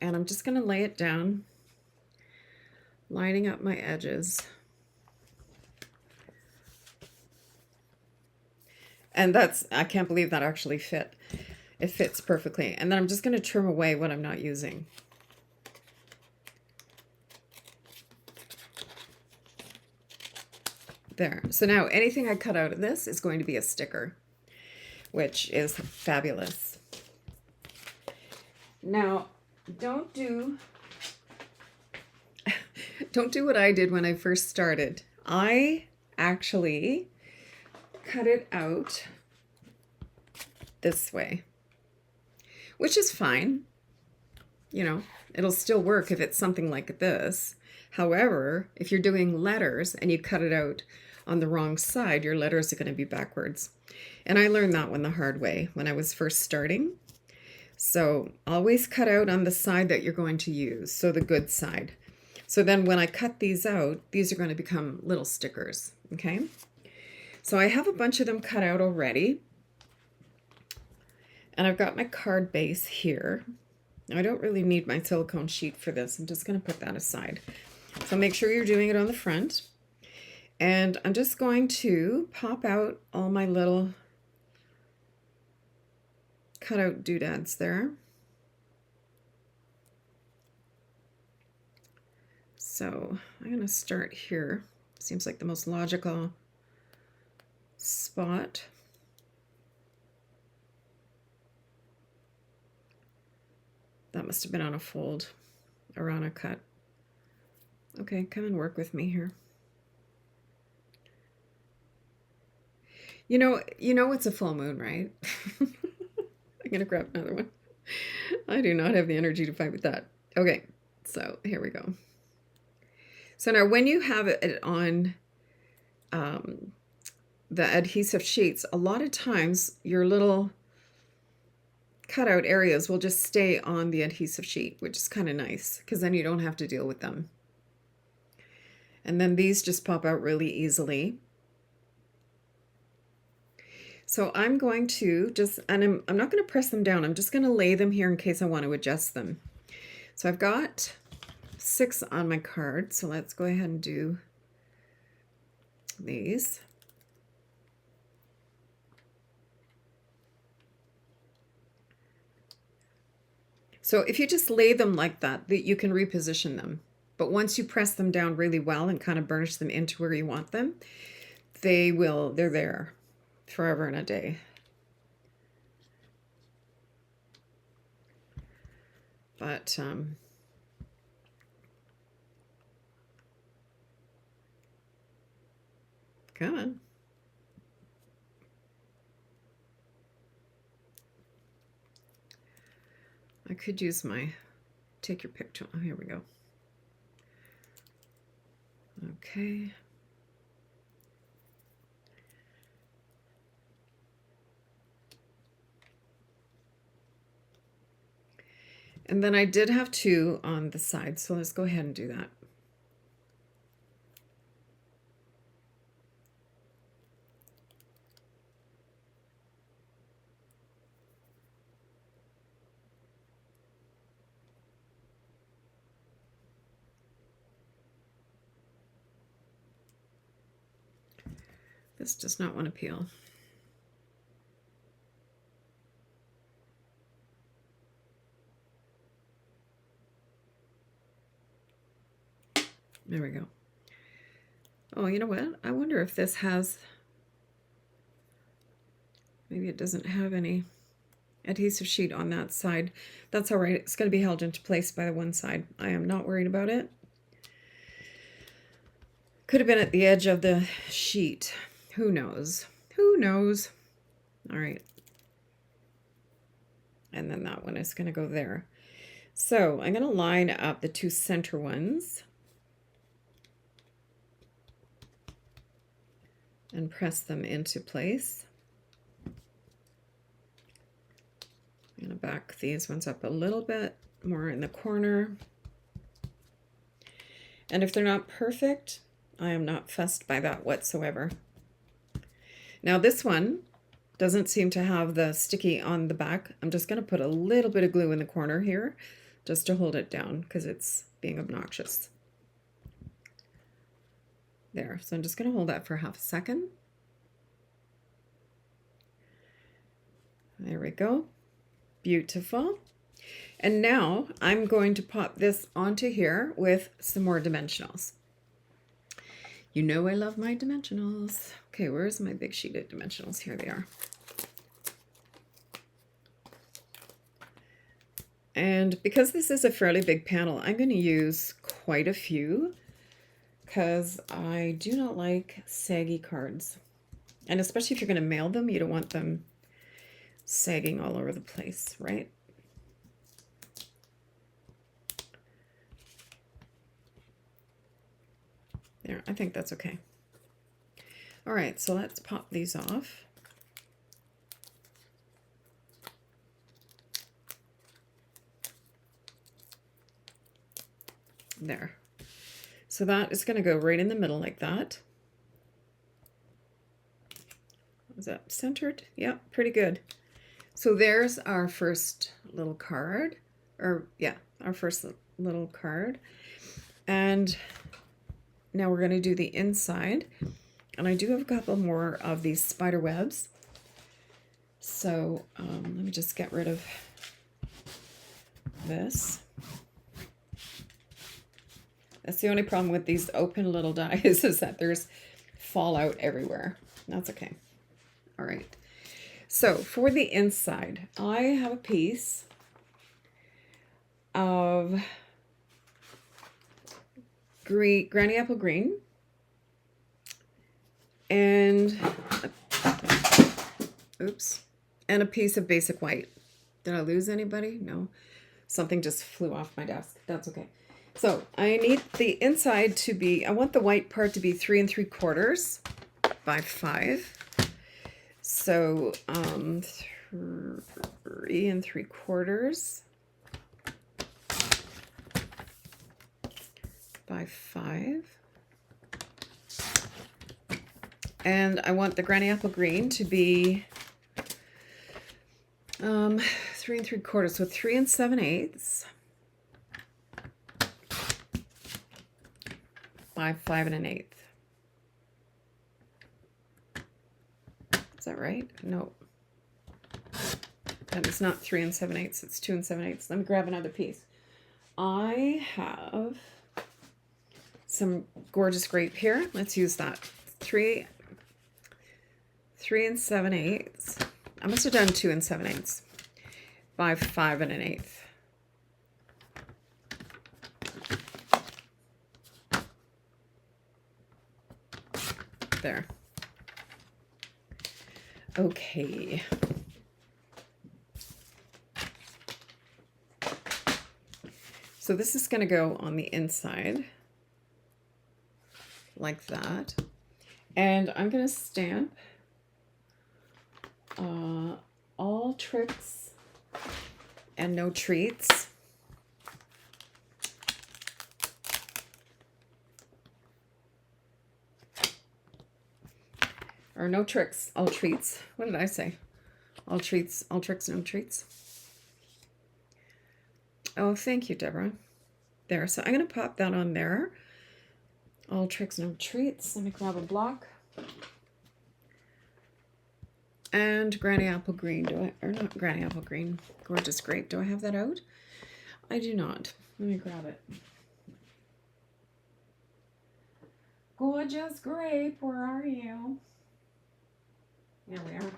And I'm just going to lay it down, lining up my edges. And I can't believe that actually fit. It fits perfectly. And then I'm just going to trim away what I'm not using. There. So now anything I cut out of this is going to be a sticker, which is fabulous. Now, don't do what I did when I first started. I actually cut it out this way, which is fine. You know, it'll still work if it's something like this. However, if you're doing letters and you cut it out on the wrong side, your letters are going to be backwards. And I learned that one the hard way when I was first starting. So always cut out on the side that you're going to use, so the good side. So then when I cut these out, these are going to become little stickers, okay? So I have a bunch of them cut out already. And I've got my card base here. I don't really need my silicone sheet for this. I'm just going to put that aside. So make sure you're doing it on the front. And I'm just going to pop out all my little cutout doodads there. So I'm going to start here. Seems like the most logical spot. That must have been on a fold or on a cut. Okay, come and work with me here. You know it's a full moon, right? I'm gonna grab another one. I do not have the energy to fight with that. Okay, so here we go. So now when you have it on the adhesive sheets, a lot of times your little cutout areas will just stay on the adhesive sheet, which is kind of nice because then you don't have to deal with them. And then these just pop out really easily. So I'm going to just, and I'm not going to press them down. I'm just going to lay them here in case I want to adjust them. So I've got 6 on my card. So let's go ahead and do these. So if you just lay them like that, you can reposition them. But once you press them down really well and kind of burnish them into where you want them, they're there forever and a day. But come on. I could use my take your pick tool. Oh, here we go. Okay. And then I did have 2 on the side, so let's go ahead and do that. This does not want to peel. There we go. Oh, you know what? I wonder if this has, maybe it doesn't have any adhesive sheet on that side. That's all right. It's going to be held into place by the one side. I am not worried about it. Could have been at the edge of the sheet. Who knows? Who knows? All right. And then that one is going to go there. So I'm going to line up the 2 center ones and press them into place. back these ones up a little bit more in the corner. And if they're not perfect, I am not fussed by that whatsoever. Now this one doesn't seem to have the sticky on the back. I'm just going to put a little bit of glue in the corner here just to hold it down because it's being obnoxious. There, so I'm just going to hold that for half a second. There we go. Beautiful. And now I'm going to pop this onto here with some more dimensionals. You know I love my dimensionals. Okay, where's my big sheet of dimensionals? Here they are. And because this is a fairly big panel, I'm going to use quite a few because I do not like saggy cards. And especially if you're going to mail them, you don't want them sagging all over the place, right? There, I think that's okay. All right, so let's pop these off. There. So that is going to go right in the middle like that. Is that centered? Yep, pretty good. So there's our first little card, or yeah, our first little card. And now we're going to do the inside. And I do have a couple more of these spider webs. So let me just get rid of this. That's the only problem with these open little dies is that there's fallout everywhere. That's okay. All right. So for the inside, I have a piece of Granny Apple Green and oops, and a piece of Basic White. Did I lose anybody? No. Something just flew off my desk. That's okay. So I need the inside to be, I want the white part to be 3 3/4 by 5. So 3 3/4 by 5. And I want the Granny Apple Green to be 3 3/4, so 3 7/8 by 5 1/8. Is that right? No. That is not 3 7/8. It's 2 7/8. Let me grab another piece. I have some gorgeous grape here. Let's use that. 3 7/8. I must have done 2 7/8 by 5 1/8. There. Okay. So this is going to go on the inside like that. And I'm going to stamp all tricks and no treats. Or no tricks, all treats. What did I say? All treats, all tricks, no treats. Oh, thank you, Deborah. There, so I'm going to pop that on there. All tricks, no treats. Let me grab a block. And Granny Apple Green, or not Granny Apple Green, Gorgeous Grape. Do I have that out? I do not. Let me grab it. Gorgeous Grape, where are you? There we are.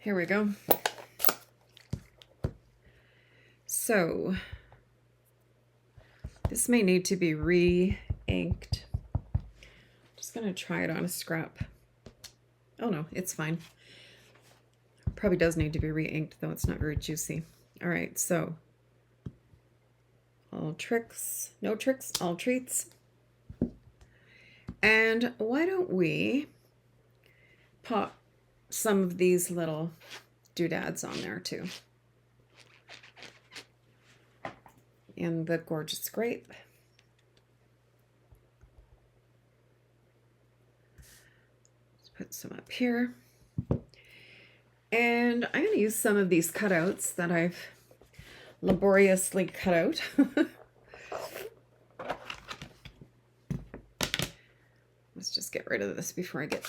Here we go. So, this may need to be re-inked. Just going to try it on a scrap. Oh no, it's fine. Probably does need to be re-inked, though it's not very juicy. All right, so all tricks, no tricks, all treats. And why don't we pop some of these little doodads on there too. in the Gorgeous Grape. Let's put some up here. And I'm going to use some of these cutouts that I've laboriously cut out. Let's just get rid of this before I get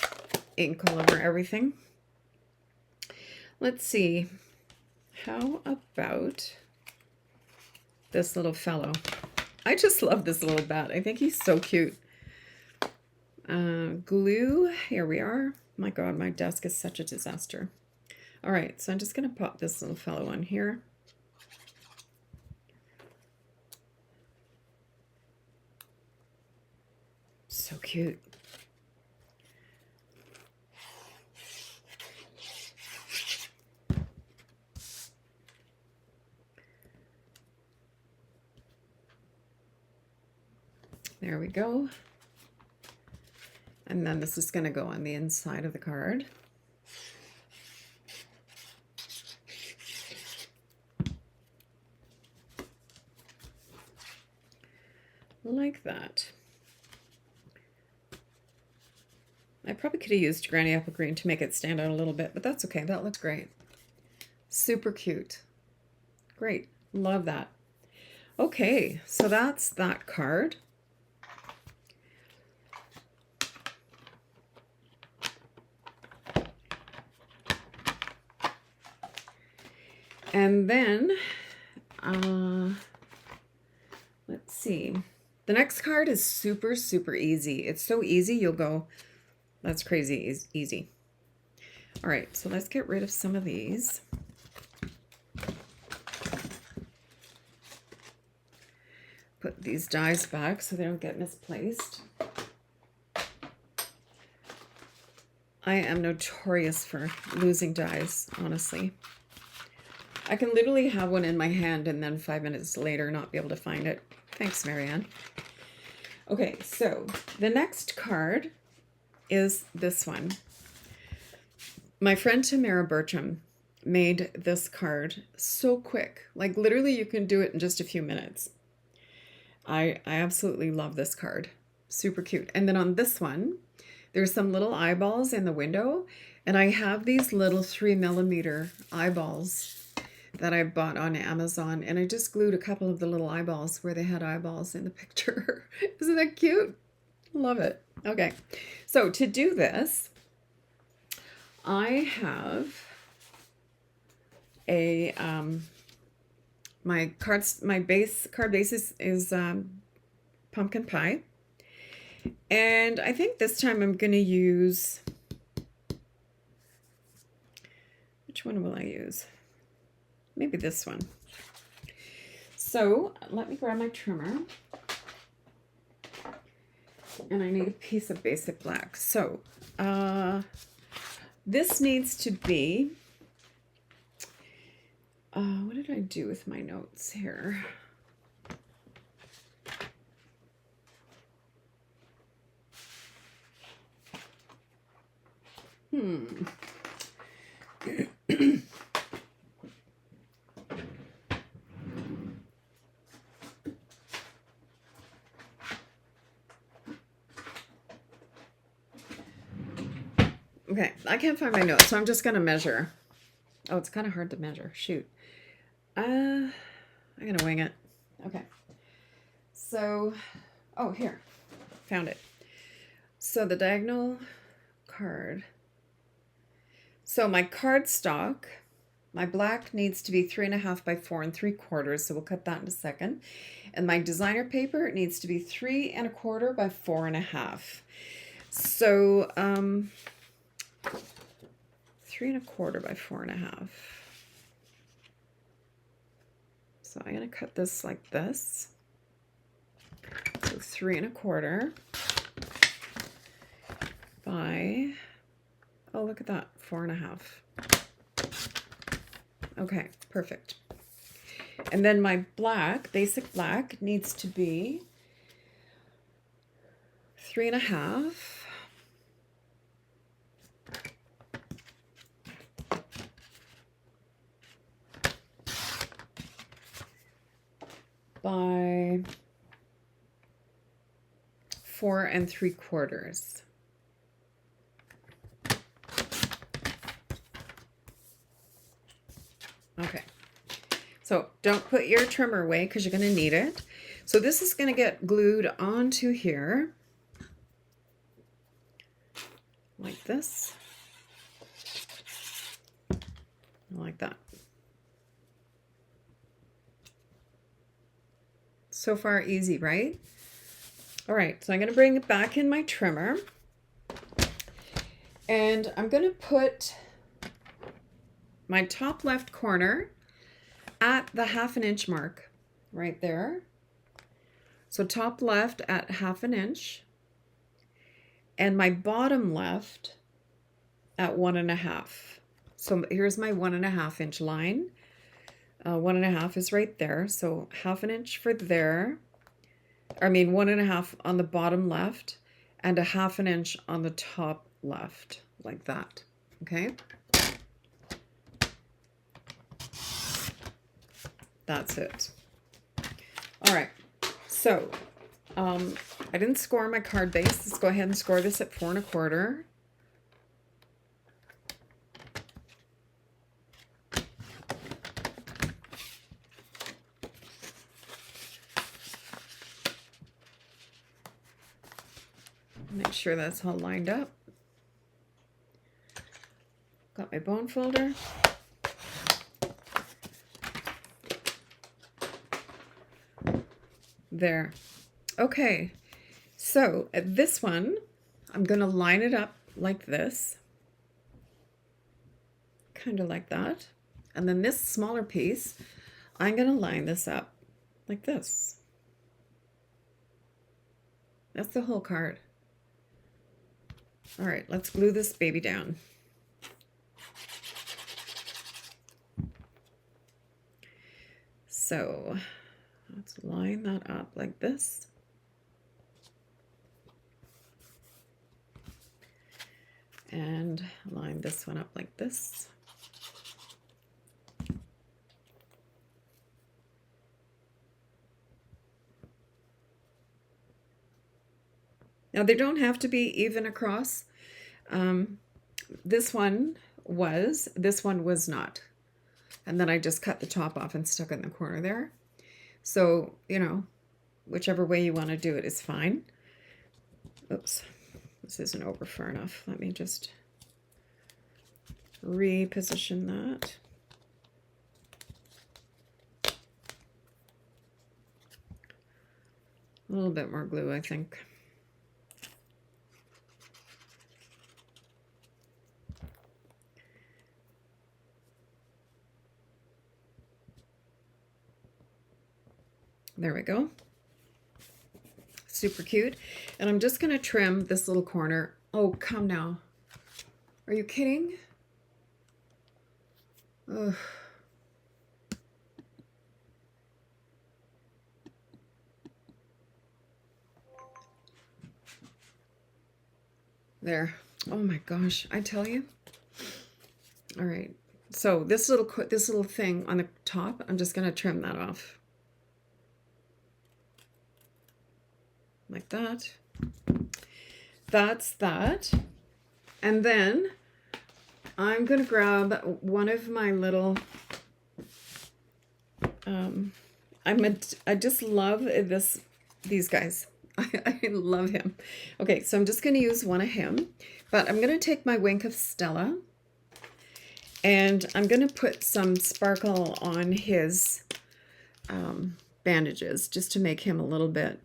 ink all over everything. Let's see. How about this little fellow? I just love this little bat. I think he's so cute. Glue. Here we are. My God, my desk is such a disaster. All right, so I'm just going to pop this little fellow on here. So cute. There we go. And then this is going to go on the inside of the card. Like that. I probably could have used Granny Apple Green to make it stand out a little bit, but that's okay. That looks great. Super cute. Great. Love that. Okay, so that's that card. And then, let's see. The next card is super, super easy. It's so easy, you'll go, that's crazy easy. All right, so let's get rid of some of these. Put these dies back so they don't get misplaced. I am notorious for losing dies, honestly. I can literally have one in my hand and then 5 minutes later not be able to find it. Thanks, Marianne. Okay, so the next card is this one. My friend Tamara Bertram made this card so quick. Like literally you can do it in just a few minutes. I absolutely love this card. Super cute. And then on this one, there's some little eyeballs in the window, and I have these little 3mm eyeballs that I bought on Amazon, and I just glued a couple of the little eyeballs where they had eyeballs in the picture. Isn't that cute? Love it. Okay, so to do this, I have a my card base is pumpkin pie, and I think this time I'm going to use, which one will I use? Maybe this one. So let me grab my trimmer. And I need a piece of basic black. So this needs to be, what did I do with my notes here? Okay, I can't find my notes, so I'm just going to measure. Oh, it's kind of hard to measure. Shoot. I'm going to wing it. Okay. So, oh, here. Found it. So the diagonal card. So my cardstock, my black needs to be 3.5 by 4 3/4, so we'll cut that in a second. And my designer paper, it needs to be 3.25 by 4.5. So, 3.25 by 4.5. So I'm going to cut this like this. So 3.25 by, oh, look at that, 4.5. Okay, perfect. And then my black, basic black, needs to be 3.5 by 4 3/4. Okay, so don't put your trimmer away because you're going to need it. So this is going to get glued onto here like this, like that. So far easy, right? All right, so I'm going to bring it back in my trimmer, and I'm going to put my top left corner at the 1/2 inch mark right there. So top left at 1/2 inch, and my bottom left at 1.5. So here's my 1.5 inch line. 1.5 is right there. So 1/2 inch for there. I mean 1.5 on the bottom left and 1/2 inch on the top left, like that. Okay. That's it. All right. So I didn't score my card base. Let's go ahead and score this at 4 1/4. Make sure that's all lined up. Got my bone folder. There. Okay, so at this one, I'm going to line it up like this, kind of like that. And then this smaller piece, I'm going to line this up like this. That's the whole card. All right, let's glue this baby down. So let's line that up like this. And line this one up like this. Now they don't have to be even across. This one was not. And then I just cut the top off and stuck it in the corner there. So, you know, whichever way you want to do it is fine. Oops, this isn't over far enough. Let me just reposition that. A little bit more glue, I think. There we go. Super cute. And I'm just going to trim this little corner. Oh, come now. Are you kidding? Ugh. There. Oh my gosh, I tell you. All right. So this little thing on the top, I'm just going to trim that off. Like that. That's that. And then I'm going to grab one of my little I just love these guys. I love him. Okay, so I'm just going to use one of him, but I'm going to take my Wink of Stella and I'm going to put some sparkle on his bandages just to make him a little bit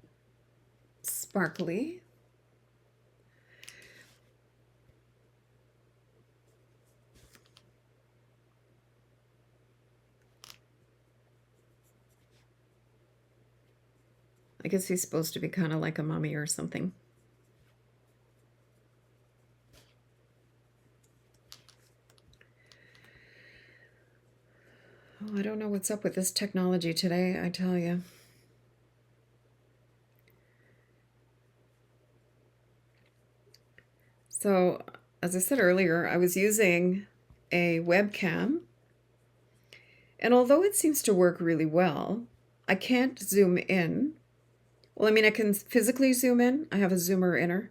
sparkly. I guess he's supposed to be kind of like a mummy or something. Oh, I don't know what's up with this technology today, I tell you. So, as I said earlier, I was using a webcam, and although it seems to work really well, I can't zoom in. Well, I mean, I can physically zoom in. I have a zoomer inner,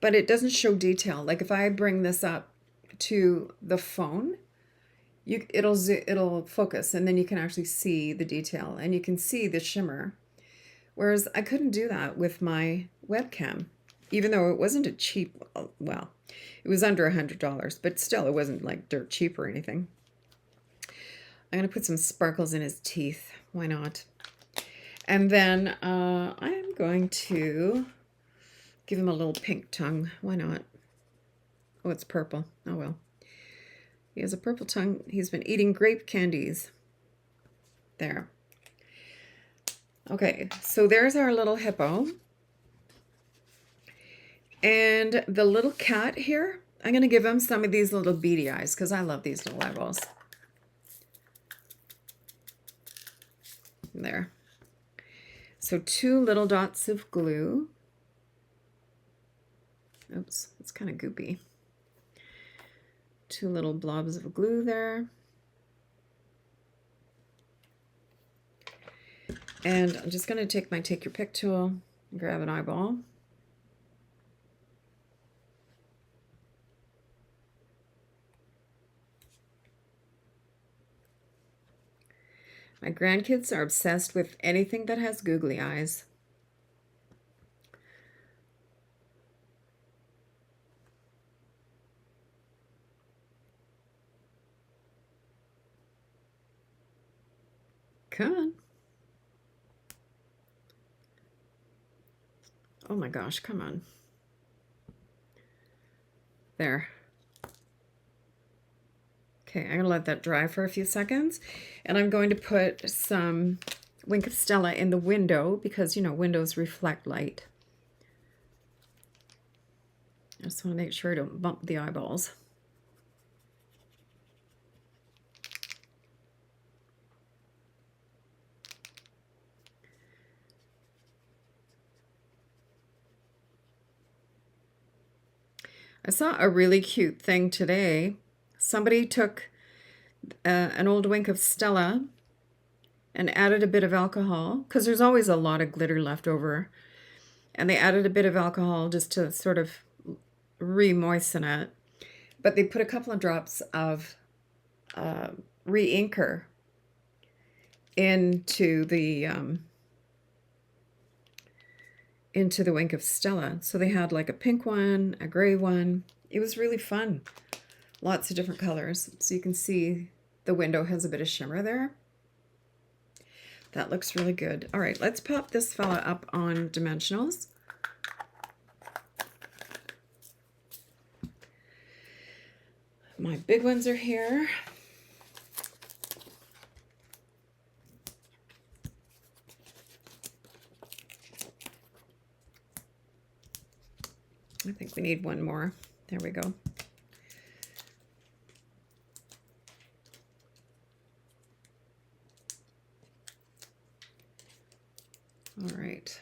but it doesn't show detail. Like if I bring this up to the phone, it'll focus, and then you can actually see the detail, and you can see the shimmer. Whereas I couldn't do that with my webcam, even though it wasn't a cheap, well, it was under $100, but still it wasn't like dirt cheap or anything. I'm going to put some sparkles in his teeth. Why not? And then I'm going to give him a little pink tongue. Why not? Oh, it's purple. Oh, well. He has a purple tongue. He's been eating grape candies. There. Okay, so there's our little hippo. And the little cat here, I'm going to give him some of these little beady eyes because I love these little eyeballs. There. So 2 little dots of glue. Oops, it's kind of goopy. 2 little blobs of glue there. And I'm just going to take my Take Your Pick tool and grab an eyeball. My grandkids are obsessed with anything that has googly eyes. Come on. Oh my gosh, come on. There. Okay, I'm going to let that dry for a few seconds. And I'm going to put some Wink of Stella in the window because, you know, windows reflect light. I just want to make sure I don't bump the eyeballs. I saw a really cute thing today. Somebody took an old Wink of Stella and added a bit of alcohol, because there's always a lot of glitter left over. And they added a bit of alcohol just to sort of re-moisten it. But they put a couple of drops of re-inker into the Wink of Stella. So they had like a pink one, a gray one. It was really fun. Lots of different colors. So you can see the window has a bit of shimmer there. That looks really good. All right, let's pop this fella up on dimensionals. My big ones are here. I think we need one more. There we go. All right.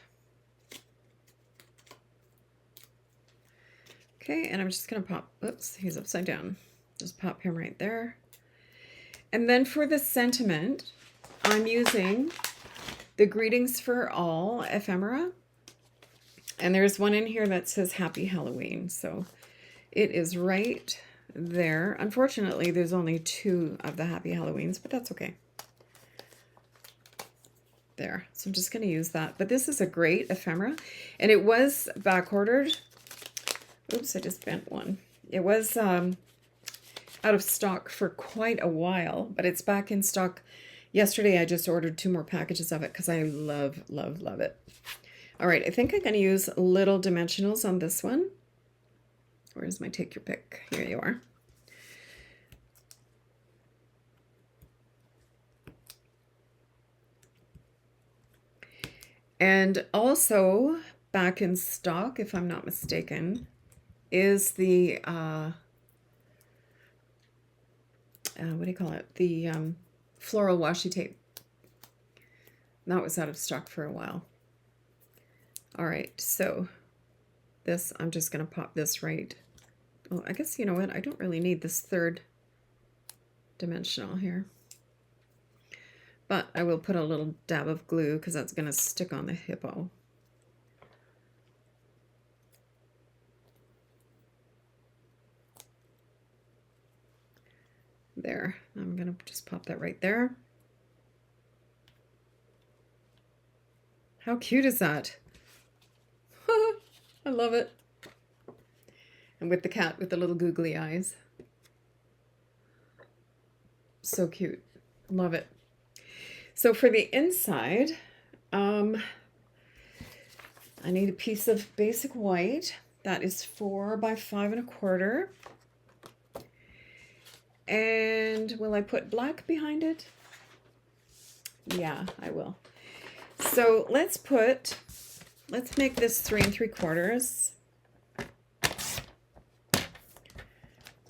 Okay, and I'm just going to pop, oops, he's upside down. Just pop him right there. And then for the sentiment, I'm using the Greetings for All ephemera. And there's one in here that says Happy Halloween. So it is right there. Unfortunately, there's only 2 of the Happy Halloweens, but that's okay. There. So I'm just going to use that. But this is a great ephemera. And it was back ordered. Oops, I just bent one. It was out of stock for quite a while, but it's back in stock. Yesterday, I just ordered 2 more packages of it because I love, love, love it. All right, I think I'm going to use little dimensionals on this one. Where's my Take Your Pick? Here you are. And also back in stock, if I'm not mistaken, is the, what do you call it? The floral washi tape. That was out of stock for a while. All right, so this, I'm just going to pop this right. Oh, I guess, you know what? I don't really need this 3rd dimensional here. but I will put a little dab of glue because that's going to stick on the hippo. There, I'm going to just pop that right there. How cute is that? I love it. And with the cat with the little googly eyes. So cute. Love it. So for the inside, I need a piece of basic white. That is 4 by 5 1/4. And will I put black behind it? Yeah, I will. So let's make this 3 3/4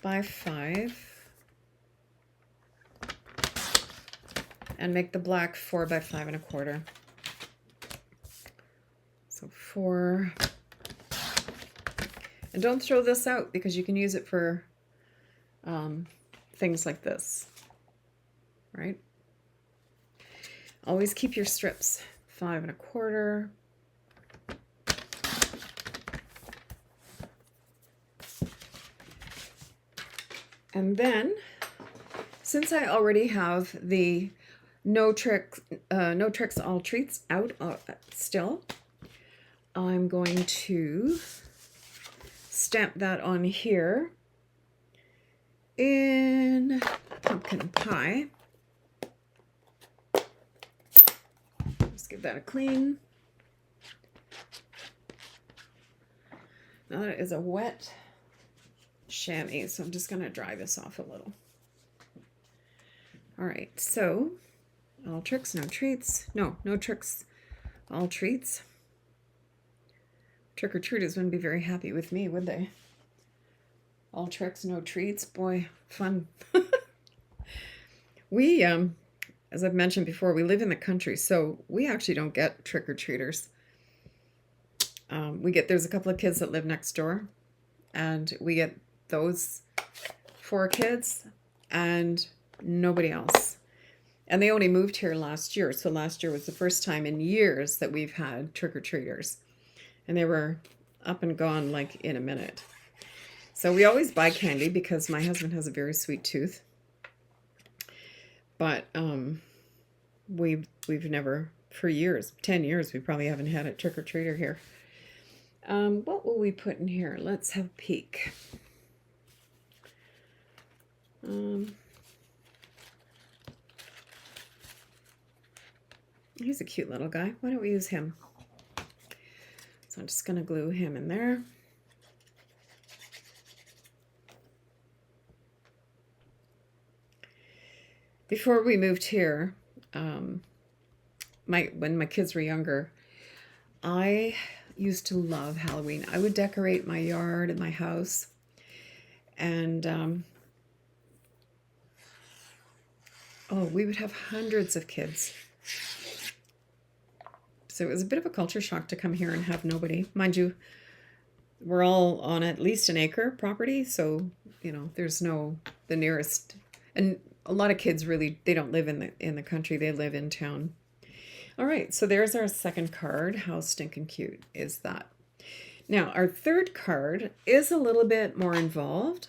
by 5. And make the black 4 by 5 1/4. So 4. And don't throw this out because you can use it for things like this, right? Always keep your strips 5 1/4. And then, since I already have the no tricks, all treats out still, I'm going to stamp that on here in pumpkin pie. Just give that a clean. Now that is a wet chamois, so I'm just going to dry this off a little. All right, so all tricks, no treats. No tricks, all treats. Trick-or-treaters wouldn't be very happy with me, would they? All tricks, no treats. Boy, fun. We, as I've mentioned before, we live in the country, so we actually don't get trick-or-treaters. There's a couple of kids that live next door, and we get those 4 kids and nobody else. And they only moved here last year, so last year was the first time in years that we've had trick-or-treaters. And they were up and gone like in a minute. So we always buy candy because my husband has a very sweet tooth. But we've never, for years, 10 years, we probably haven't had a trick-or-treater here. What will we put in here? Let's have a peek. He's a cute little guy. Why don't we use him? So I'm just going to glue him in there. Before we moved here, when my kids were younger, I used to love Halloween. I would decorate my yard and my house, and we would have hundreds of kids. So it was a bit of a culture shock to come here and have nobody. Mind you, we're all on at least an acre property, so there's the nearest, and a lot of kids really, they don't live in the country, they live in town. All right, so there's our second card. How stinking cute is that? Now, our third card is a little bit more involved.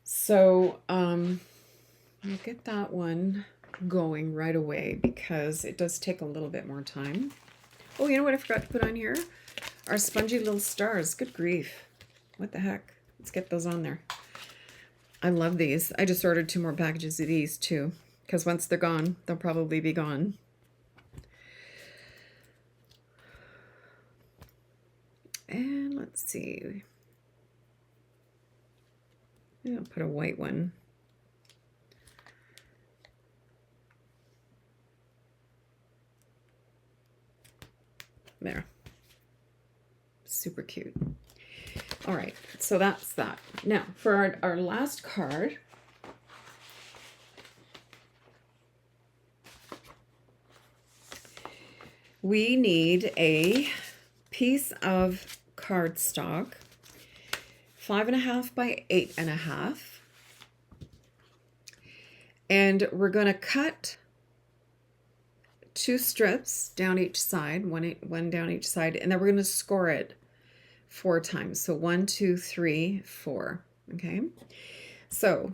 So I'll get that one going right away because it does take a little bit more time. Oh, you know what I forgot to put on here? Our spongy little stars. Good grief. What the heck? Let's get those on there. I love these. I just ordered 2 more packages of these too, because once they're gone, they'll probably be gone. And let's see. I'll put a white one. There. Super cute. All right, so that's that. Now, for our last card, we need a piece of cardstock, 5.5 by 8.5. And we're going to cut 2 strips down each side, one down each side, and then we're going to score it 4 times. So 1, 2, 3, 4. Okay. So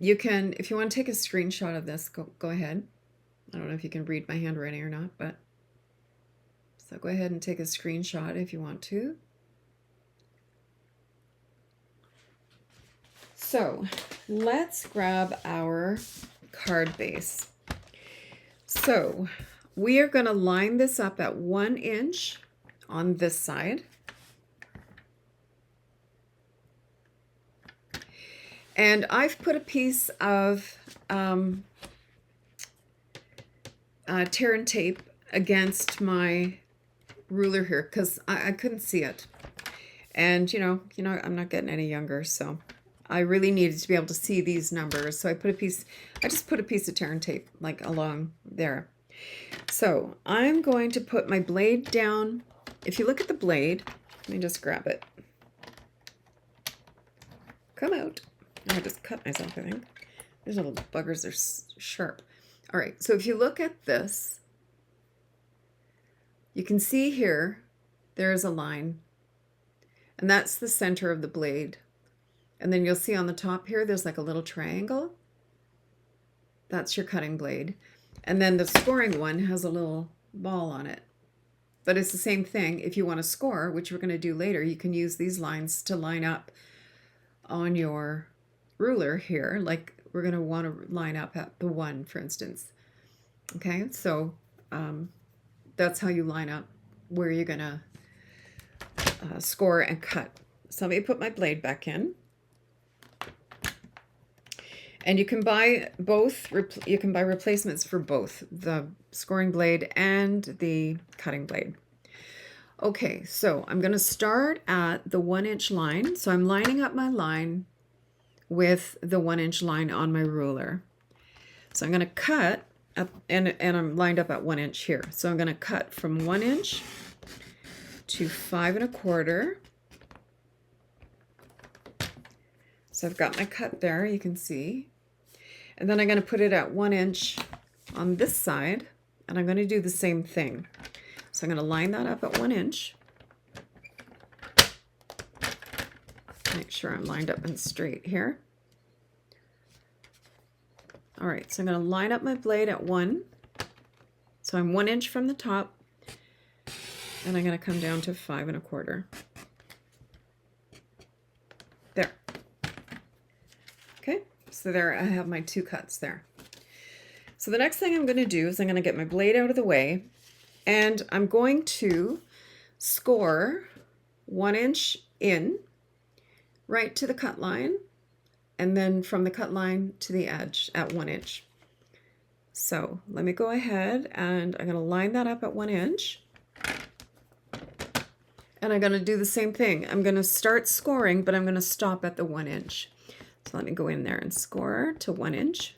you can, if you want to take a screenshot of this, go ahead. I don't know if you can read my handwriting or not, but so go ahead and take a screenshot if you want to. So let's grab our card base. So we are going to line this up at 1 inch on this side. And I've put a piece of tear and tape against my ruler here because I couldn't see it. And you know, I'm not getting any younger, so I really needed to be able to see these numbers. So I just put a piece of tear and tape like along there. So I'm going to put my blade down. If you look at the blade, let me just grab it. Come out. Oh, I just cut myself, I think. These little buggers are sharp. All right, so if you look at this, you can see here, there's a line. And that's the center of the blade. And then you'll see on the top here, there's like a little triangle. That's your cutting blade. And then the scoring one has a little ball on it. But it's the same thing. If you want to score, which we're going to do later, you can use these lines to line up on your ruler here. Like we're going to want to line up at the 1, for instance. Okay, so that's how you line up where you're going to score and cut. So let me put my blade back in. And you can buy both, you can buy replacements for both the scoring blade and the cutting blade. Okay, so I'm going to start at the 1 inch line. So I'm lining up my line with the 1 inch line on my ruler. So I'm going to cut up, and I'm lined up at 1 inch here. So I'm going to cut from 1 inch to 5 1/4. So I've got my cut there, you can see. And then I'm going to put it at 1 inch on this side, and I'm going to do the same thing. So I'm going to line that up at 1 inch. Make sure I'm lined up and straight here. All right, so I'm going to line up my blade at 1. So I'm 1 inch from the top, and I'm going to come down to 5 1/4. There. Okay, so there I have my 2 cuts there. So the next thing I'm going to do is I'm going to get my blade out of the way, and I'm going to score 1 inch in right to the cut line, and then from the cut line to the edge at 1 inch. So let me go ahead and I'm going to line that up at 1 inch. And I'm going to do the same thing. I'm going to start scoring, but I'm going to stop at the 1 inch. So let me go in there and score to 1 inch.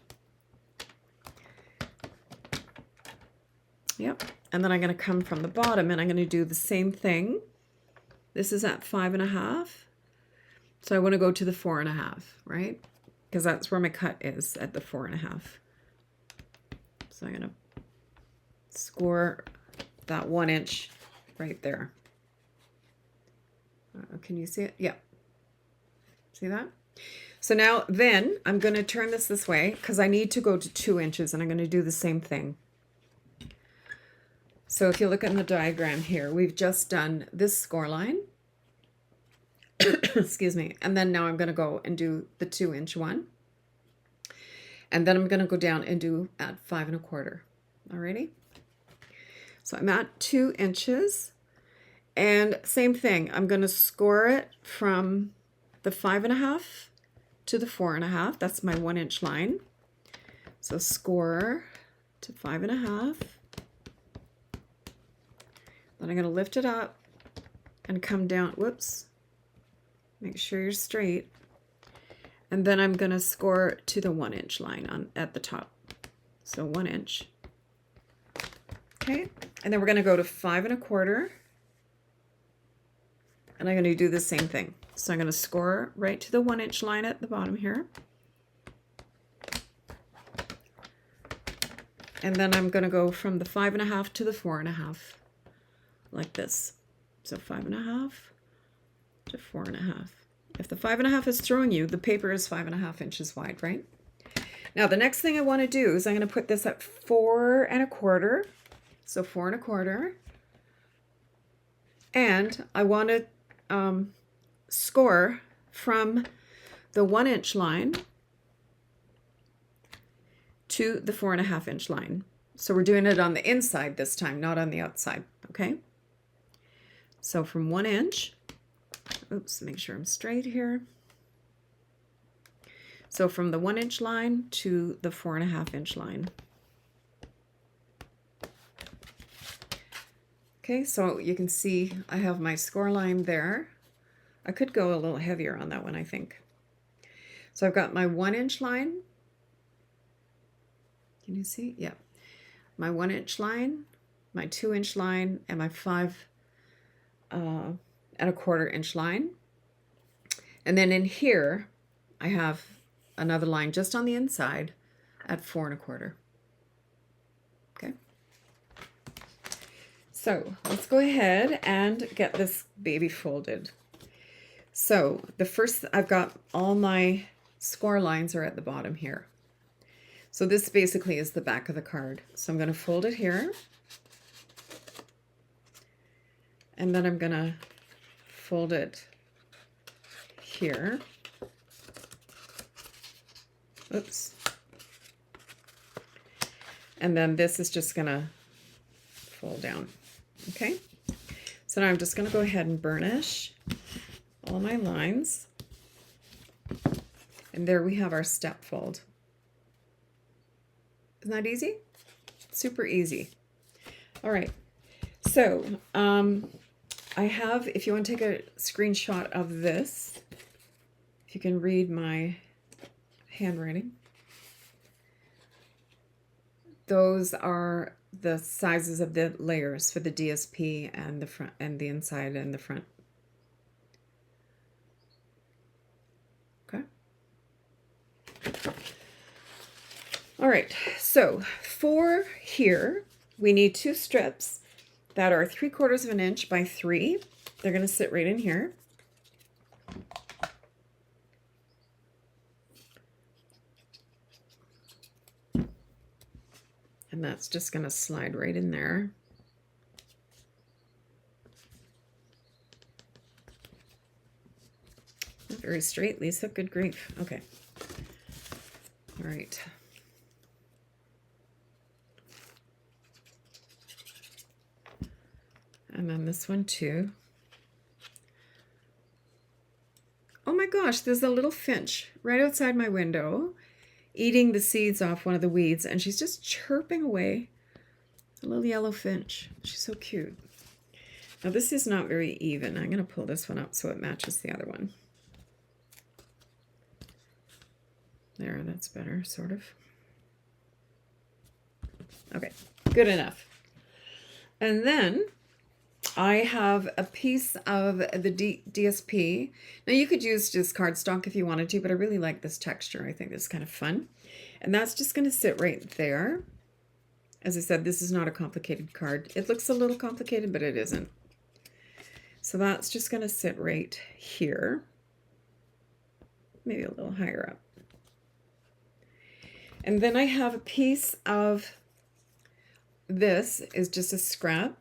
Yep. And then I'm going to come from the bottom and I'm going to do the same thing. This is at 5 1/2. So I want to go to the 4 1/2, right? Because that's where my cut is, at the 4 1/2. So I'm going to score that 1 inch right there. Can you see it? Yeah. See that? So now then I'm going to turn this way because I need to go to 2 inches, and I'm going to do the same thing. So if you look at the diagram here, we've just done this score line. Excuse me. And then now I'm going to go and do the 2 inch one. And then I'm going to go down and do at 5 1/4. Alrighty. So I'm at 2 inches. And same thing, I'm going to score it from the 5 1/2 to the 4 1/2. That's my 1 inch line. So score to 5 1/2. Then I'm going to lift it up and come down. Whoops. Make sure you're straight. And then I'm going to score to the 1 inch line at the top. So 1 inch. Okay. And then we're going to go to 5 1/4. And I'm going to do the same thing. So I'm going to score right to the 1 inch line at the bottom here. And then I'm going to go from the 5.5 to the 4.5, like this. So 5.5 to 4.5. If the 5.5 is throwing you, the paper is 5.5 inches wide, right? Now the next thing I want to do is I'm going to put this at 4.25. So 4.25. And I want to score from the 1 inch line to the 4.5 inch line. So we're doing it on the inside this time, not on the outside, okay? So from 1 inch, oops, make sure I'm straight here. So from the 1 inch line to the 4.5 inch line. Okay, so you can see I have my score line there. I could go a little heavier on that one, I think. So I've got my 1 inch line. Can you see? Yeah. My 1 inch line, my 2 inch line, and my 5.25 inch line. And then in here, I have another line just on the inside at 4.25. Okay. So let's go ahead and get this baby folded. So the first, I've got all my score lines are at the bottom here. So this basically is the back of the card. So I'm going to fold it here. And then I'm going to fold it here. Oops. And then this is just going to fold down. Okay. So now I'm just going to go ahead and burnish all my lines. And there we have our step fold. Isn't that easy? Super easy. All right. So I have, if you want to take a screenshot of this, if you can read my handwriting, those are the sizes of the layers for the DSP and the front and the inside and the front. Okay. All right, so for here, we need 2 strips that are 3/4 inch by 3. They're going to sit right in here. And that's just going to slide right in there. Not very straight, Lisa. Good grief. Okay. All right. And then this one too. Oh my gosh, there's a little finch right outside my window eating the seeds off one of the weeds, and she's just chirping away. A little yellow finch. She's so cute. Now this is not very even. I'm going to pull this one up so it matches the other one. There, that's better, sort of. Okay, good enough. And then I have a piece of the DSP. Now you could use just cardstock if you wanted to, but I really like this texture. I think this is kind of fun. And that's just going to sit right there. As I said, this is not a complicated card. It looks a little complicated, but it isn't. So that's just going to sit right here. Maybe a little higher up. And then I have a piece of, this is just a scrap.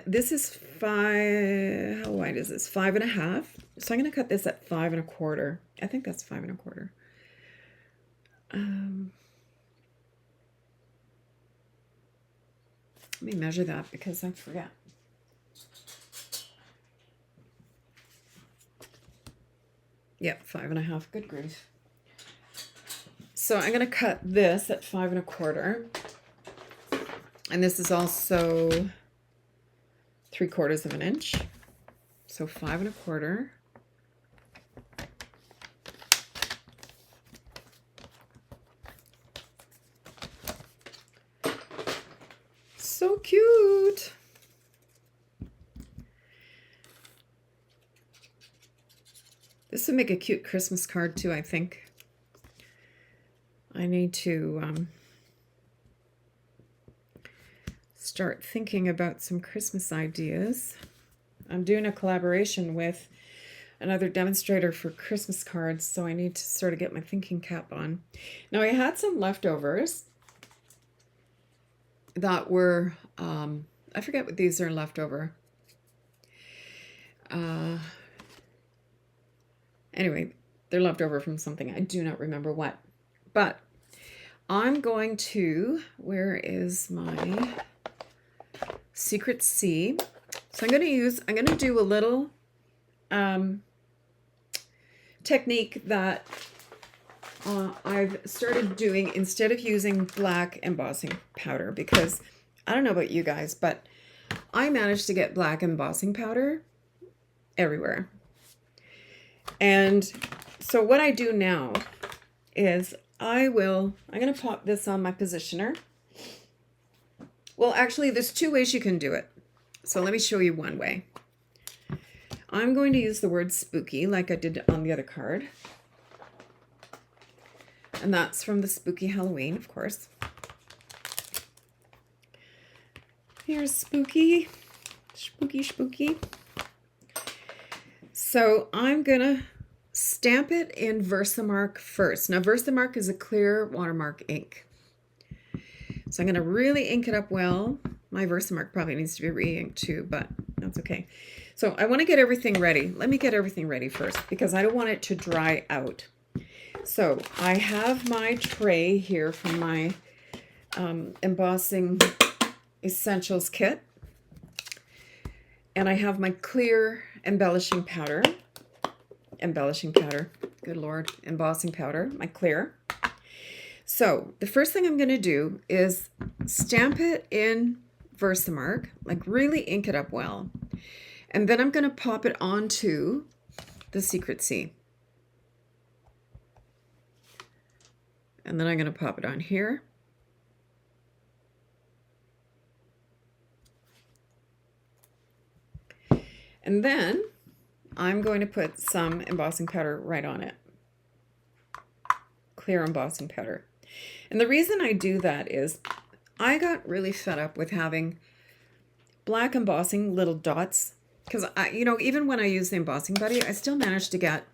This is how wide is this? 5.5. So I'm going to cut this at 5.25. I think that's 5.25. Let me measure that because I forgot. Yep, 5.5. Good grief. So I'm going to cut this at 5.25. And this is also 3/4 inch. So 5.25. So cute. This would make a cute Christmas card too, I think. I need to start thinking about some Christmas ideas. I'm doing a collaboration with another demonstrator for Christmas cards, so I need to sort of get my thinking cap on. Now, I had some leftovers that were, I forget what these are leftover. Anyway, they're left over from something. I do not remember what. But I'm going to, where is my Secret C? So I'm going to do a little technique that I've started doing instead of using black embossing powder, because I don't know about you guys, but I managed to get black embossing powder everywhere. And so what I do now is I'm going to pop this on my positioner. Well, actually, there's two ways you can do it. So let me show you one way. I'm going to use the word spooky like I did on the other card. And that's from the Spooky Halloween, of course. Here's spooky, spooky, spooky. So I'm going to stamp it in Versamark first. Now, Versamark is a clear watermark ink. So I'm going to really ink it up well. My Versamark probably needs to be re-inked too, but that's okay. So I want to get everything ready. Let me get everything ready first because I don't want it to dry out. So I have my tray here from my Embossing Essentials kit. And I have my clear embellishing powder, good Lord, embossing powder, my clear. So the first thing I'm going to do is stamp it in Versamark, like really ink it up well. And then I'm going to pop it onto the Secret C. And then I'm going to pop it on here. And then I'm going to put some embossing powder right on it. Clear embossing powder. And the reason I do that is I got really fed up with having black embossing little dots. Because, even when I use the embossing buddy, I still manage to get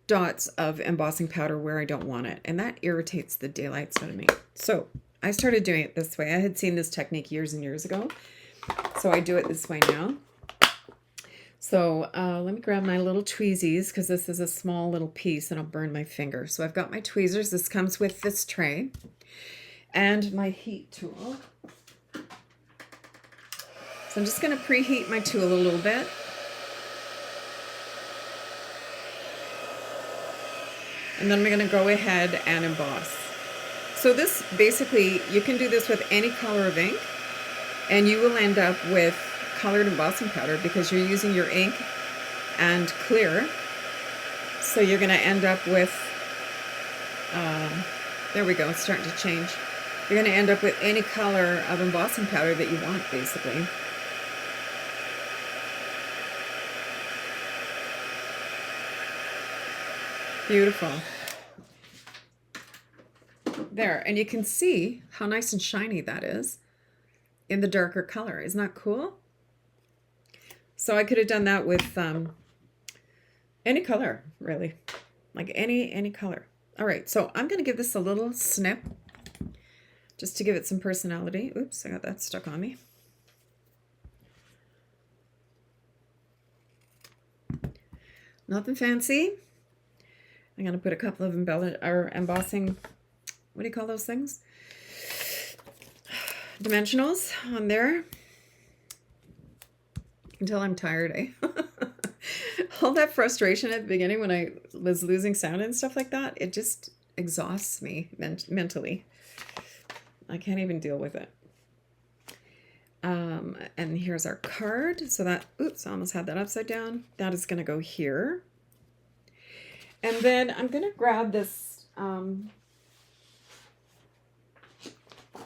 dots of embossing powder where I don't want it. And that irritates the daylights out of me. So I started doing it this way. I had seen this technique years and years ago. So I do it this way now. So let me grab my little tweezers because this is a small little piece and I'll burn my finger. So I've got my tweezers. This comes with this tray and my heat tool. So I'm just going to preheat my tool a little bit. And then I'm going to go ahead and emboss. So this basically, you can do this with any color of ink and you will end up with colored embossing powder because you're using your ink and clear. So you're going to end up with, there we go, it's starting to change. You're going to end up with any color of embossing powder that you want, basically. Beautiful. There, and you can see how nice and shiny that is in the darker color. Isn't that cool? So I could have done that with any color, really, like any color. All right, so I'm going to give this a little snip just to give it some personality. Oops, I got that stuck on me. Nothing fancy. I'm going to put a couple of embossing, what do you call those things? Dimensionals on there. Until I'm tired, eh? All that frustration at the beginning when I was losing sound and stuff like that, it just exhausts me mentally. I can't even deal with it. And here's our card. So that, oops, I almost had that upside down. That is going to go here. And then I'm going to grab this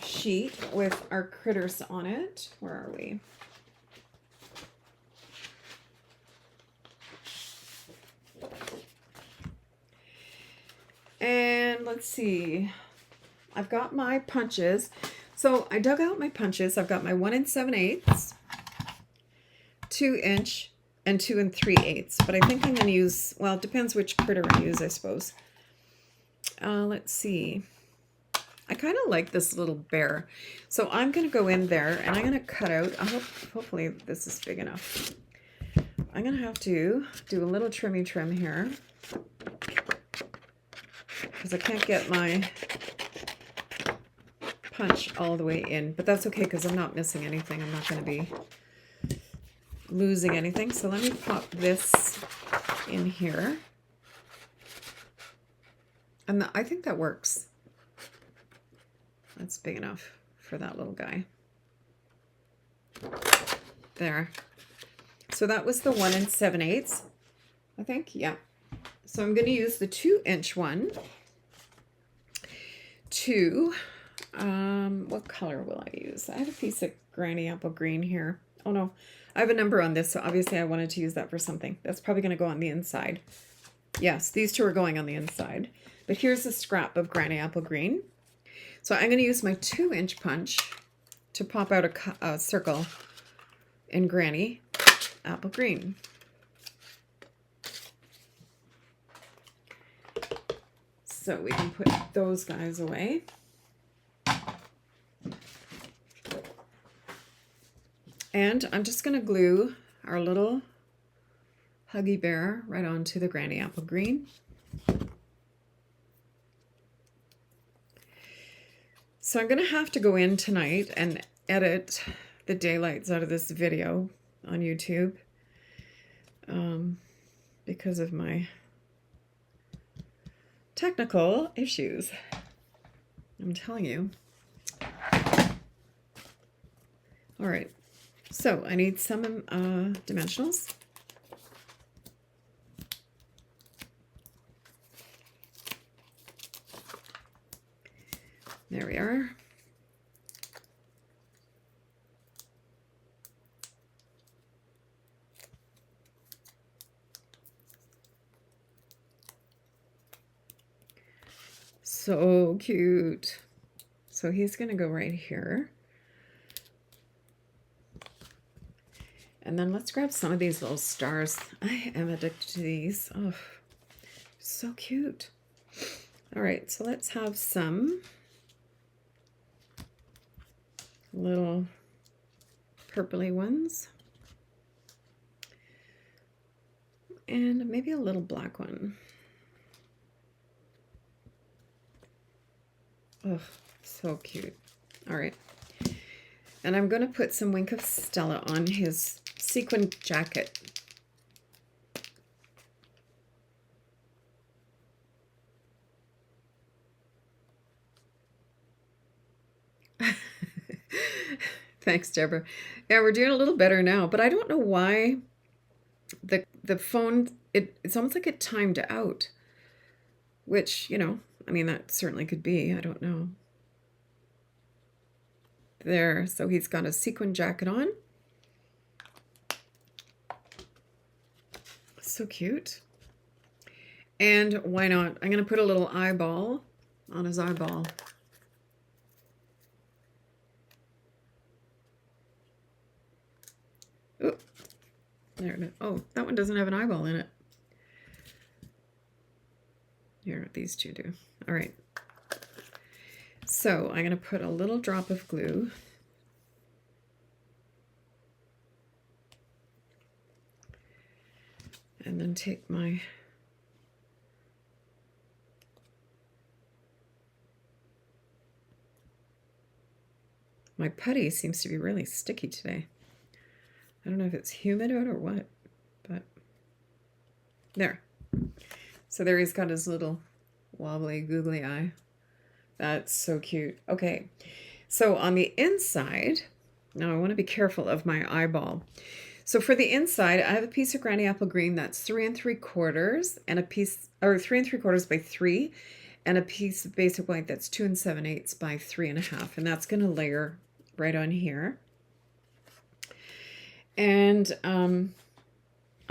sheet with our critters on it. Where are we? And let's see, I've got my punches. So I dug out my punches. I've got my 1 7/8, 2 inch, and 2 3/8. But I think I'm going to use, well, it depends which critter I use, I suppose. Let's see. I kind of like this little bear. So I'm going to go in there and I'm going to cut out, hopefully this is big enough. I'm going to have to do a little trim here because I can't get my punch all the way in, but that's okay because I'm not missing anything. I'm not going to be losing anything. So let me pop this in here. And I think that works. That's big enough for that little guy. There. So that was the 1 7/8, I think. Yeah. So I'm going to use the 2 inch one to, what color will I use? I have a piece of Granny Apple Green here. Oh no, I have a number on this, so obviously I wanted to use that for something. That's probably going to go on the inside. Yes, these two are going on the inside. But here's a scrap of Granny Apple Green. So I'm going to use my 2 inch punch to pop out a circle in Granny Apple Green. So we can put those guys away. And I'm just going to glue our little Huggy Bear right onto the Granny Apple Green. So I'm going to have to go in tonight and edit the daylights out of this video on YouTube because of my technical issues. I'm telling you. All right, so I need some dimensionals. There we are. So cute. So he's going to go right here. And then let's grab some of these little stars. I am addicted to these. Oh, so cute. All right, so let's have some little purpley ones. And maybe a little black one. Oh, so cute. All right. And I'm going to put some Wink of Stella on his sequin jacket. Thanks, Deborah. Yeah, we're doing a little better now, but I don't know why the phone, it's almost like it timed out, which, you know, I mean, that certainly could be. I don't know. There, so he's got a sequin jacket on. So cute. And why not? I'm going to put a little eyeball on his eyeball. Oh, there it is. Oh, that one doesn't have an eyeball in it. Here, these two do. All right. So I'm going to put a little drop of glue. And then take my putty seems to be really sticky today. I don't know if it's humid out or what, but there. So there he's got his little wobbly googly eye. That's so cute. Okay, so on the inside, now I want to be careful of my eyeball. So for the inside, I have a piece of Granny Apple Green that's 3 3/4 and a piece, or 3 3/4 by 3, and a piece of basic white that's 2 7/8 by 3 1/2, and that's going to layer right on here. And I'm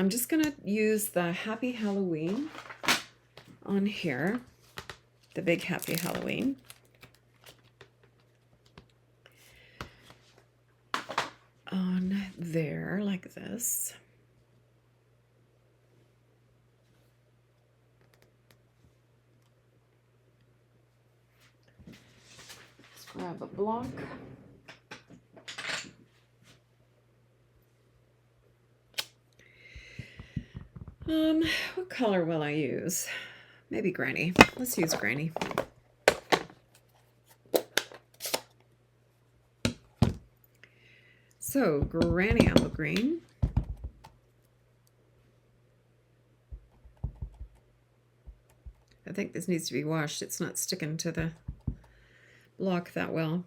just going to use the Happy Halloween on here, the big Happy Halloween. like this. Let's grab a block. What color will I use? Maybe Granny. Let's use Granny. So, Granny apple green. I think this needs to be washed. It's not sticking to the block that well.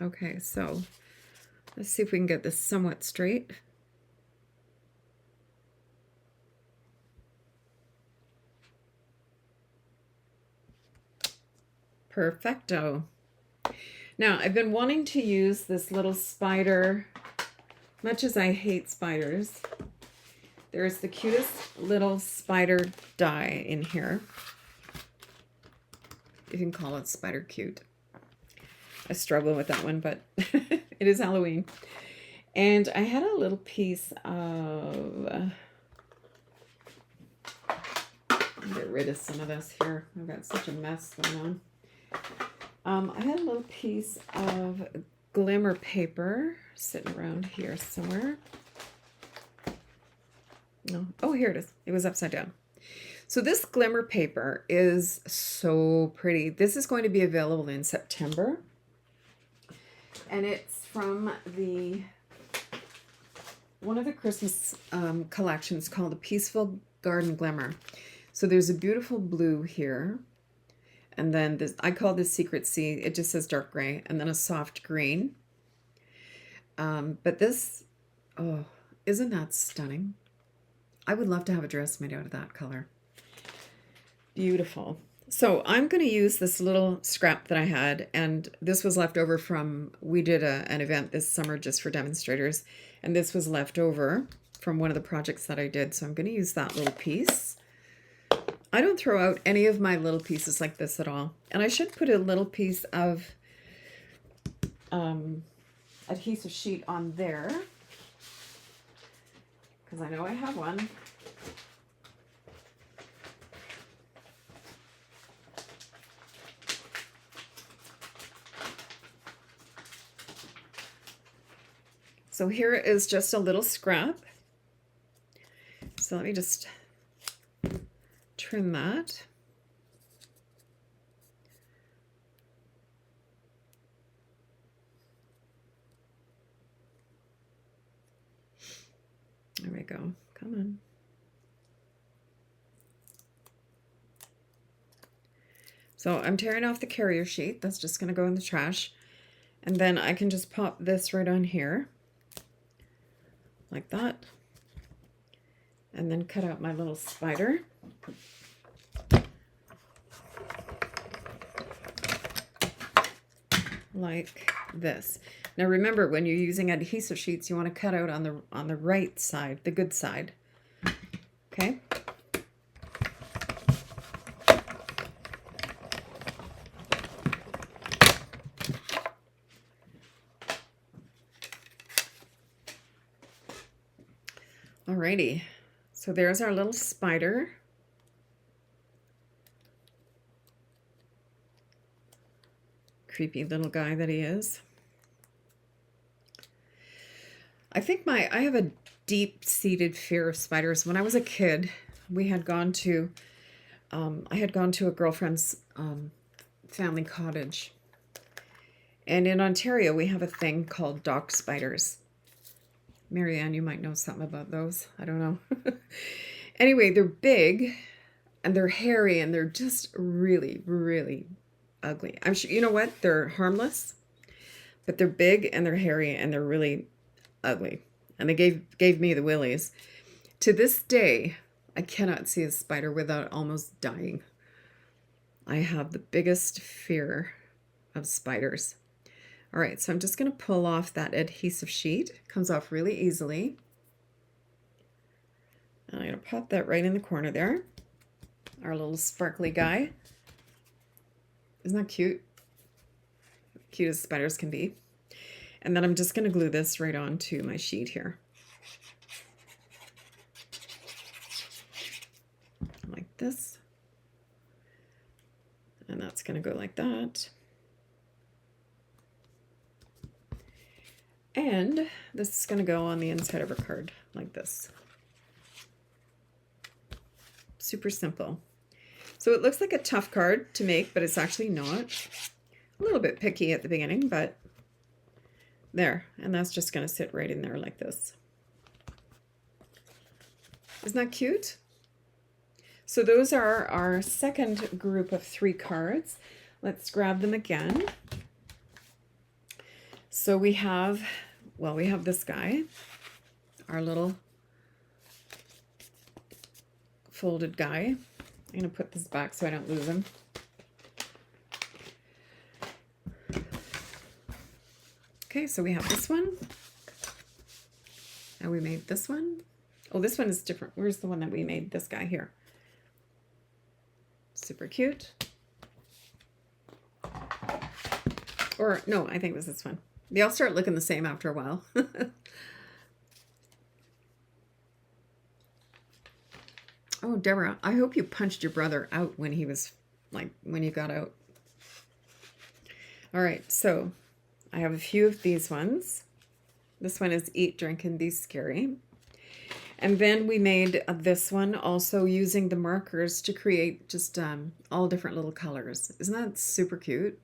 Okay, so let's see if we can get this somewhat straight. Perfecto. Now, I've been wanting to use this little spider, much as I hate spiders. There's the cutest little spider die in here. You can call it spider cute. I struggle with that one, but it is Halloween. And I had a little piece of... get rid of some of this here. I've got such a mess going on. I had a little piece of glimmer paper sitting around here somewhere. No. Oh, here it is. It was upside down. So this glimmer paper is so pretty. This is going to be available in September. And it's from one of the Christmas collections called the Peaceful Garden Glimmer. So there's a beautiful blue here. And then this, I call this Secret Sea. It just says dark gray, and then a soft green. But this, oh, isn't that stunning? I would love to have a dress made out of that color. Beautiful. So I'm going to use this little scrap that I had, and this was left over from, we did an event this summer just for demonstrators, and this was left over from one of the projects that I did. So I'm going to use that little piece. I don't throw out any of my little pieces like this at all. And I should put a little piece of adhesive sheet on there, because I know I have one. So here is just a little scrap. So let me just trim that. There we go. Come on. So I'm tearing off the carrier sheet. That's just going to go in the trash. And then I can just pop this right on here. Like that. And then cut out my little spider. Like this. Now remember, when you're using adhesive sheets, you want to cut out on the right side, the good side. Okay? Alrighty. So there's our little spider. Creepy little guy that he is. I think I have a deep-seated fear of spiders. When I was a kid, we had gone to, I had gone to a girlfriend's family cottage. And in Ontario, we have a thing called dock spiders. Marianne, you might know something about those. I don't know. Anyway, they're big and they're hairy and they're just really, really ugly. I'm sure, you know what? They're harmless, but they're big and they're hairy and they're really ugly. And they gave me the willies. To this day, I cannot see a spider without almost dying. I have the biggest fear of spiders. All right, so I'm just going to pull off that adhesive sheet. It comes off really easily. And I'm going to pop that right in the corner there. Our little sparkly guy. Isn't that cute? Cute as spiders can be. And then I'm just going to glue this right onto my sheet here. Like this. And that's going to go like that. And this is going to go on the inside of our card like this. Super simple. So it looks like a tough card to make, but it's actually not. A little bit picky at the beginning, but there. And that's just going to sit right in there like this. Isn't that cute? So those are our second group of 3 cards. Let's grab them again. So we have, well, we have this guy, our little folded guy. I'm going to put this back so I don't lose him. Okay, so we have this one. And we made this one. Oh, this one is different. Where's the one that we made? This guy here. Super cute. Or, no, I think it was this one. They all start looking the same after a while. Oh, Deborah, I hope you punched your brother out when he was, like, when you got out. All right, so I have a few of these ones. This one is Eat, Drink, and Be Scary. And then we made this one also using the markers to create just all different little colors. Isn't that super cute?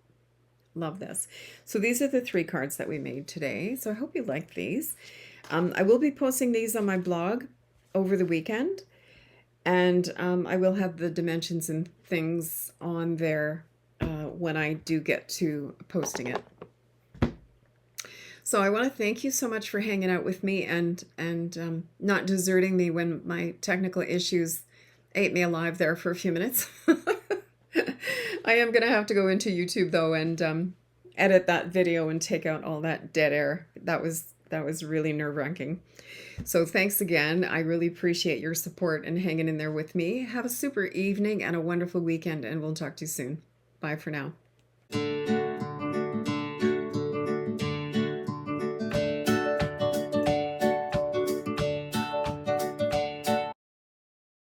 Love this. So these are the 3 cards that we made today. So I hope you like these. I will be posting these on my blog over the weekend. And I will have the dimensions and things on there when I do get to posting it. So I want to thank you so much for hanging out with me and not deserting me when my technical issues ate me alive there for a few minutes. I am going to have to go into YouTube though and edit that video and take out all that dead air. That was really nerve-wracking. So thanks again. I really appreciate your support and hanging in there with me. Have a super evening and a wonderful weekend, and we'll talk to you soon. Bye for now.